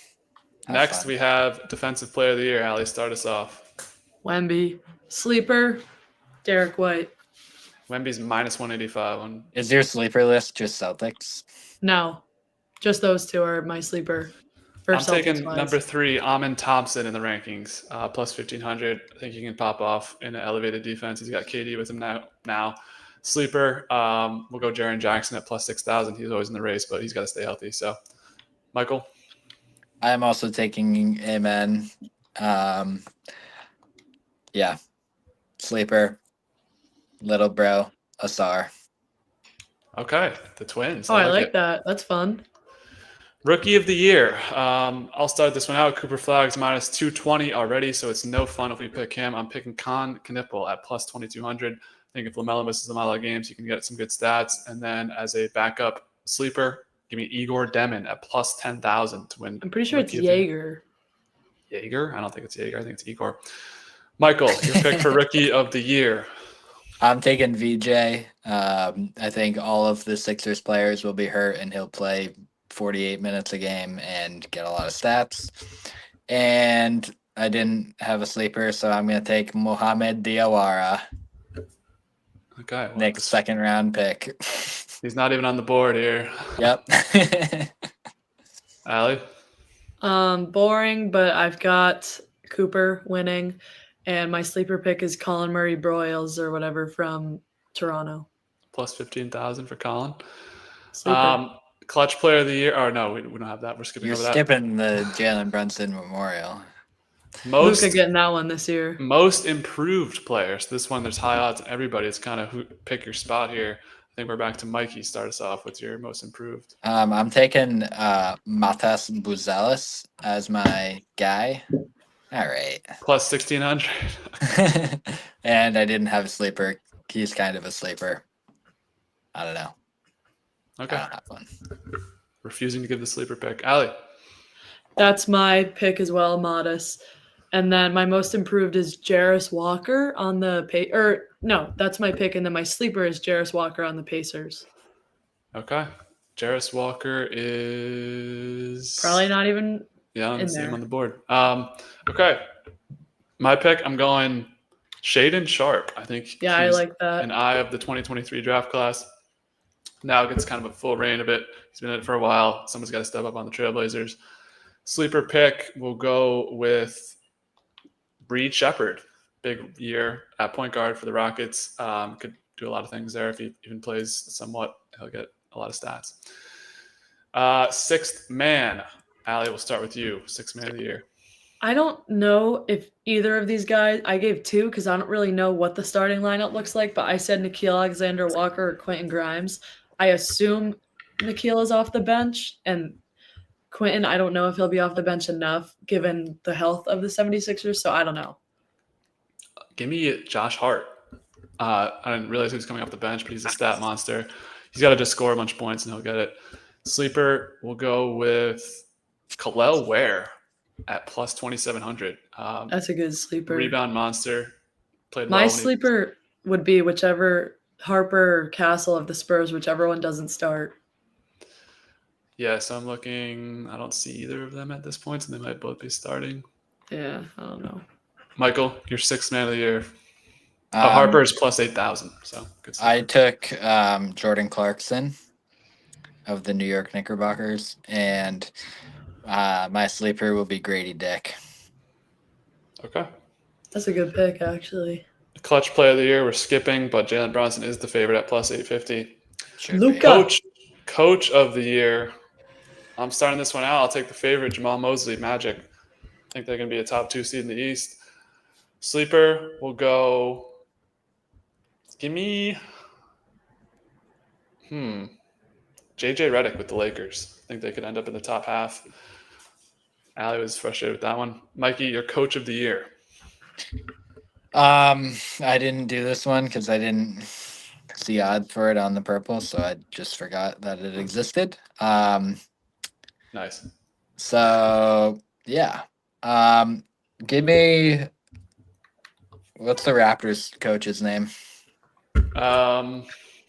[SPEAKER 3] Have
[SPEAKER 1] Next,
[SPEAKER 3] fun.
[SPEAKER 1] we have Defensive Player of the Year. Ali, start us off.
[SPEAKER 2] Wemby. Sleeper, Derek White.
[SPEAKER 1] Wemby's minus 185 on.
[SPEAKER 3] Is your sleeper list just Celtics?
[SPEAKER 2] No, just those two are my sleeper. For
[SPEAKER 1] I'm taking
[SPEAKER 2] Celtics-wise.
[SPEAKER 1] number 3, Amin Thompson in the rankings, plus 1,500. I think he can pop off in an elevated defense. He's got KD with him now. Sleeper, we'll go Jaren Jackson at plus 6,000. He's always in the race, but he's got to stay healthy. So, Michael?
[SPEAKER 3] I'm also taking Amen. Yeah. Sleeper. Little bro. Asar.
[SPEAKER 1] Okay, the Twins.
[SPEAKER 2] Oh, I like
[SPEAKER 1] it.
[SPEAKER 2] that. That's fun.
[SPEAKER 1] Rookie of the Year. I'll start this one out. Cooper Flag's minus 220 already, so it's no fun if we pick him. I'm picking Con Knipple at plus 2,200. I think if LaMelo misses a lot of games, you can get some good stats. And then as a backup sleeper, give me Igor Demon at plus 10,000 to win.
[SPEAKER 2] I'm pretty sure it's
[SPEAKER 1] Rookie of the
[SPEAKER 2] Jaeger.
[SPEAKER 1] Jaeger? I don't think it's Jaeger. I think it's Igor. Michael, your pick for Rookie of the Year.
[SPEAKER 3] I'm taking VJ. I think all of the Sixers players will be hurt, and he'll play 48 minutes a game and get a lot of stats. And I didn't have a sleeper, so I'm going to take Mohamed Diawara,
[SPEAKER 1] Okay. Well,
[SPEAKER 3] Nick's second round pick.
[SPEAKER 1] he's not even on the board here.
[SPEAKER 3] Yep.
[SPEAKER 1] Ali?
[SPEAKER 2] Boring, but I've got Cooper winning, and my sleeper pick is Colin Murray Broyles or whatever from Toronto.
[SPEAKER 1] Plus 15,000 for Colin.
[SPEAKER 2] Sleeper.
[SPEAKER 1] Clutch Player of the Year. Oh, no, we don't have that. We're skipping
[SPEAKER 3] You're
[SPEAKER 1] over that.
[SPEAKER 3] skipping the Jalen Brunson Memorial.
[SPEAKER 1] Most
[SPEAKER 2] Luka getting that one this year.
[SPEAKER 1] Most improved players. This one, there's high odds on everybody. It's kind of who pick your spot here. I think we're back to Mikey. Start us off with your most improved.
[SPEAKER 3] I'm taking Matas Buzelis as my guy. All right.
[SPEAKER 1] Plus 1,600.
[SPEAKER 3] And I didn't have a sleeper. He's kind of a sleeper. I don't know.
[SPEAKER 1] Okay.
[SPEAKER 3] I don't have one.
[SPEAKER 1] Refusing to give the sleeper pick. Ali.
[SPEAKER 2] That's my pick as well, Modest. And then my most improved is Jarris Walker on the that's my pick, and then my sleeper is Jarris Walker on the Pacers.
[SPEAKER 1] Okay. Jarris Walker is
[SPEAKER 2] Probably not even
[SPEAKER 1] I don't
[SPEAKER 2] in
[SPEAKER 1] see him
[SPEAKER 2] there.
[SPEAKER 1] on the board. Okay. My pick, I'm going Shaedon Sharp. I think
[SPEAKER 2] I
[SPEAKER 1] he's
[SPEAKER 2] like that.
[SPEAKER 1] an eye of the 2023 draft class. Now gets kind of a full reign of it. He's been in it for a while. Someone's got to step up on the Trailblazers. Sleeper pick, we'll go with Breed Shepard. Big year at point guard for the Rockets. Could do a lot of things there. If he even plays somewhat, he'll get a lot of stats. Sixth man. Ali, we'll start with you. Sixth man of the year.
[SPEAKER 2] I don't know if either of these guys, I gave two because I don't really know what the starting lineup looks like, but I said Nickeil Alexander-Walker or Quentin Grimes. I assume Nickeil is off the bench, and Quentin, I don't know if he'll be off the bench enough given the health of the 76ers, so I don't know.
[SPEAKER 1] Give me Josh Hart. I didn't realize he was coming off the bench, but he's a stat monster. He's got to just score a bunch of points and he'll get it. Sleeper, we'll go with Khalil Ware at plus 2,700.
[SPEAKER 2] That's a good sleeper.
[SPEAKER 1] Rebound monster. Played well
[SPEAKER 2] My
[SPEAKER 1] when
[SPEAKER 2] sleeper would be whichever Harper or Castle of the Spurs, whichever one doesn't start.
[SPEAKER 1] Yeah, so I'm looking. I don't see either of them at this point, and they might both be starting.
[SPEAKER 2] Yeah, I don't know.
[SPEAKER 1] Michael, your sixth man of the year. Harper is plus 8,000. So good stuff.
[SPEAKER 3] I took Jordan Clarkson of the New York Knickerbockers, and my sleeper will be Grady Dick.
[SPEAKER 1] Okay.
[SPEAKER 2] That's a good pick, actually.
[SPEAKER 1] Clutch play of the year, we're skipping, but Jalen Brunson is the favorite at plus 850.
[SPEAKER 3] Should
[SPEAKER 2] Luka.
[SPEAKER 3] be.
[SPEAKER 1] Coach of the year. I'm starting this one out. I'll take the favorite, Jamal Mosley, Magic. I think they're going to be a top 2 seed in the East. Sleeper will go. Give me. JJ Redick with the Lakers. I think they could end up in the top half. Ali was frustrated with that one. Mikey, your coach of the year.
[SPEAKER 3] I didn't do this one because I didn't see odds for it on the purple, so I just forgot that it existed.
[SPEAKER 1] Nice.
[SPEAKER 3] So yeah. Give me, what's the Raptors coach's name?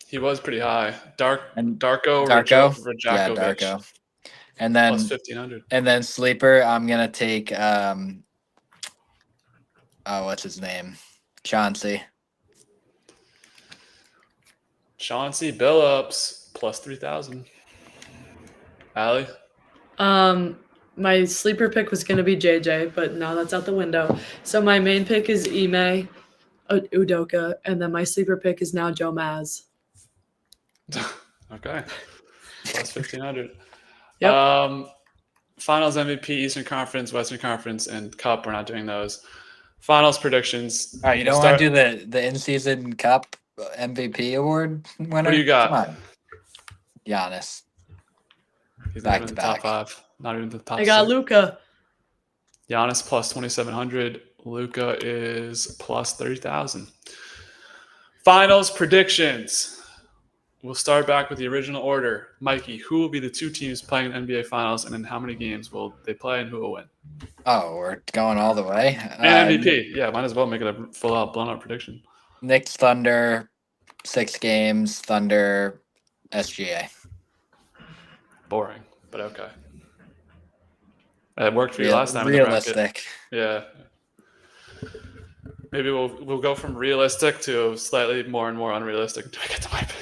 [SPEAKER 1] He was pretty high. Darko
[SPEAKER 3] Darko? Yeah,
[SPEAKER 1] Rajakovic.
[SPEAKER 3] Darko. And then
[SPEAKER 1] Plus 1,500.
[SPEAKER 3] And then sleeper, I'm gonna take what's his name? Chauncey.
[SPEAKER 1] Chauncey Billups plus 3,000. Ali?
[SPEAKER 2] My sleeper pick was going to be JJ, but now that's out the window. So my main pick is Ime Udoka, and then my sleeper pick is now Joe Maz.
[SPEAKER 1] Okay. Plus 1,500.
[SPEAKER 2] Yep.
[SPEAKER 1] Finals MVP, Eastern Conference, Western Conference, and Cup. We're not doing those. Finals predictions.
[SPEAKER 3] All right, you don't want to do the in-season Cup MVP award winner?
[SPEAKER 1] What do you got?
[SPEAKER 3] Come on. Giannis.
[SPEAKER 1] He's
[SPEAKER 3] Back
[SPEAKER 1] not even
[SPEAKER 3] to
[SPEAKER 1] the top
[SPEAKER 3] back.
[SPEAKER 1] 5. Not even the top
[SPEAKER 2] I got
[SPEAKER 1] 6.
[SPEAKER 2] Luka.
[SPEAKER 1] Giannis plus 2,700. Luka is plus 30,000. Finals predictions. We'll start back with the original order. Mikey, who will be the 2 teams playing the NBA Finals, and in how many games will they play, and who will win?
[SPEAKER 3] Oh, we're going all the way.
[SPEAKER 1] And MVP. Yeah, might as well make it a full-out, blown-out prediction.
[SPEAKER 3] Knicks, Thunder, 6 games. Thunder, SGA.
[SPEAKER 1] Boring, but okay. It worked for you last time. In the
[SPEAKER 3] Realistic.
[SPEAKER 1] bracket. Yeah. Maybe we'll go from realistic to slightly more and more unrealistic until I get to my pick.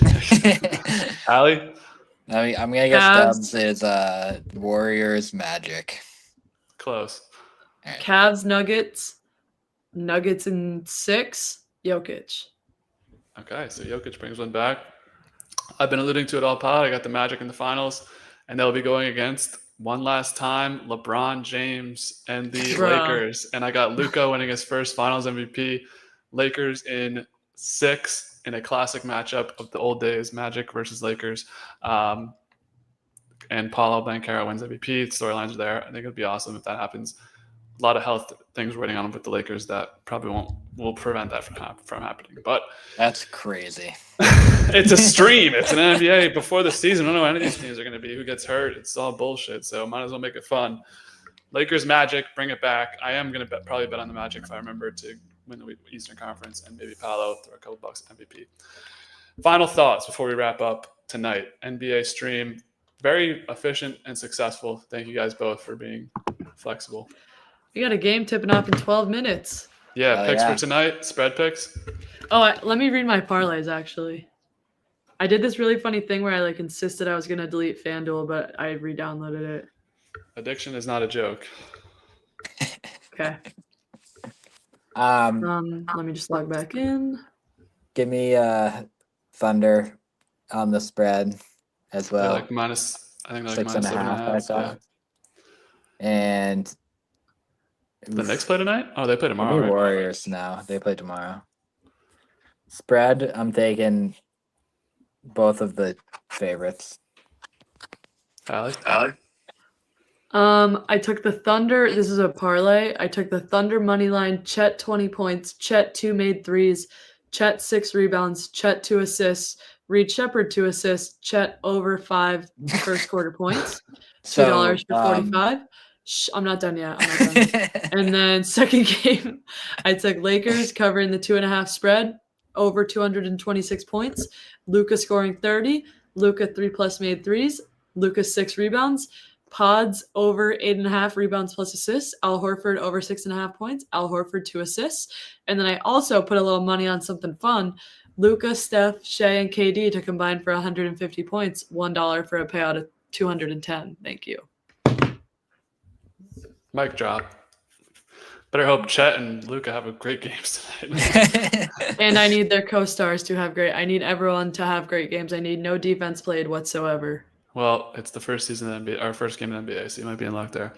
[SPEAKER 1] Ali?
[SPEAKER 3] I'm gonna guess Dubs is Warriors Magic.
[SPEAKER 1] Close.
[SPEAKER 3] Right.
[SPEAKER 2] Cavs, Nuggets in 6, Jokic.
[SPEAKER 1] Okay, so Jokic brings one back. I've been alluding to it all pod. I got the Magic in the finals, and they'll be going against one last time LeBron James and the Lakers. And I got Luka winning his first finals MVP. Lakers in 6 in a classic matchup of the old days, Magic versus Lakers. And Paulo Banchero wins MVP. Storylines are there. I think it'd be awesome if that happens. A lot of health things waiting on him with the Lakers that probably will prevent that from happening. But
[SPEAKER 3] that's crazy.
[SPEAKER 1] It's a stream. It's an NBA before the season. I don't know what any of these teams are going to be. Who gets hurt? It's all bullshit. So might as well make it fun. Lakers Magic, bring it back. I am going to probably bet on the Magic if I remember to win the Eastern Conference, and maybe Paolo throw a couple bucks at MVP. Final thoughts before we wrap up tonight. NBA stream, very efficient and successful. Thank you guys both for being flexible.
[SPEAKER 2] We got a game tipping off in 12 minutes.
[SPEAKER 1] Yeah, picks for tonight, spread picks.
[SPEAKER 2] Oh, let me read my parlays, actually. I did this really funny thing where I insisted I was going to delete FanDuel, but I re-downloaded it.
[SPEAKER 1] Addiction is not a joke.
[SPEAKER 2] Okay.
[SPEAKER 3] Let
[SPEAKER 2] me just log back in.
[SPEAKER 3] Give me Thunder on the spread as well.
[SPEAKER 1] I think they're like
[SPEAKER 3] 6.5, I saw.
[SPEAKER 1] Yeah.
[SPEAKER 3] And
[SPEAKER 1] the Knicks play tonight? Oh, they play tomorrow. Right?
[SPEAKER 3] Warriors now. They play tomorrow. Spread, I'm taking both of the favorites.
[SPEAKER 1] Ali?
[SPEAKER 2] I took the Thunder. This is a parlay. I took the Thunder money line. Chet 20 points. Chet 2 made threes. Chet 6 rebounds. Chet 2 assists. Reed Shepherd 2 assists. Chet over 5 first quarter points. $2 for 45. I'm not done yet. And then second game, I took Lakers covering the 2.5 spread, over 226 points. Luka scoring 30. Luka 3+ made threes. Luka 6 rebounds. Pods over 8.5 rebounds plus assists. Al Horford over 6.5 points. Al Horford 2 assists. And then I also put a little money on something fun. Luka, Steph, Shea, and KD to combine for 150 points. $1 for a payout of 210. Thank you.
[SPEAKER 1] Mic drop. Better hope Chet and Luka have a great games tonight.
[SPEAKER 2] And I need their co-stars to have great. I need everyone to have great games. I need no defense played whatsoever.
[SPEAKER 1] Well, it's the first season of the NBA, our first game in the NBA, so you might be in luck there.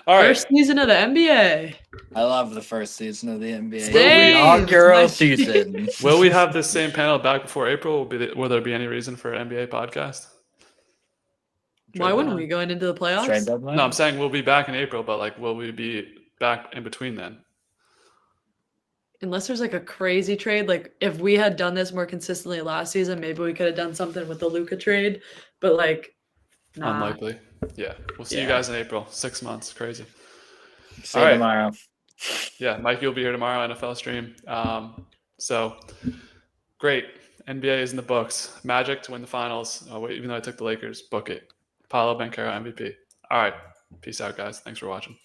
[SPEAKER 1] All right.
[SPEAKER 2] First season of the NBA.
[SPEAKER 3] I love the first season of the NBA.
[SPEAKER 2] Same.
[SPEAKER 3] Inaugural season.
[SPEAKER 1] Will we have the same panel back before April? Will there be any reason for an NBA podcast?
[SPEAKER 2] Why wouldn't we going into the playoffs?
[SPEAKER 3] Trade deadline?
[SPEAKER 1] No, I'm saying we'll be back in April, but like, will we be back in between then?
[SPEAKER 2] Unless there's like a crazy trade. Like if we had done this more consistently last season, maybe we could have done something with the Luka trade. But like, nah.
[SPEAKER 1] Unlikely. Yeah. We'll see you guys in April. 6 months. Crazy.
[SPEAKER 3] See you tomorrow.
[SPEAKER 1] Yeah, Mikey will be here tomorrow, NFL stream. So great. NBA is in the books. Magic to win the finals. Even though I took the Lakers, book it. Paolo Banchero MVP. All right. Peace out, guys. Thanks for watching.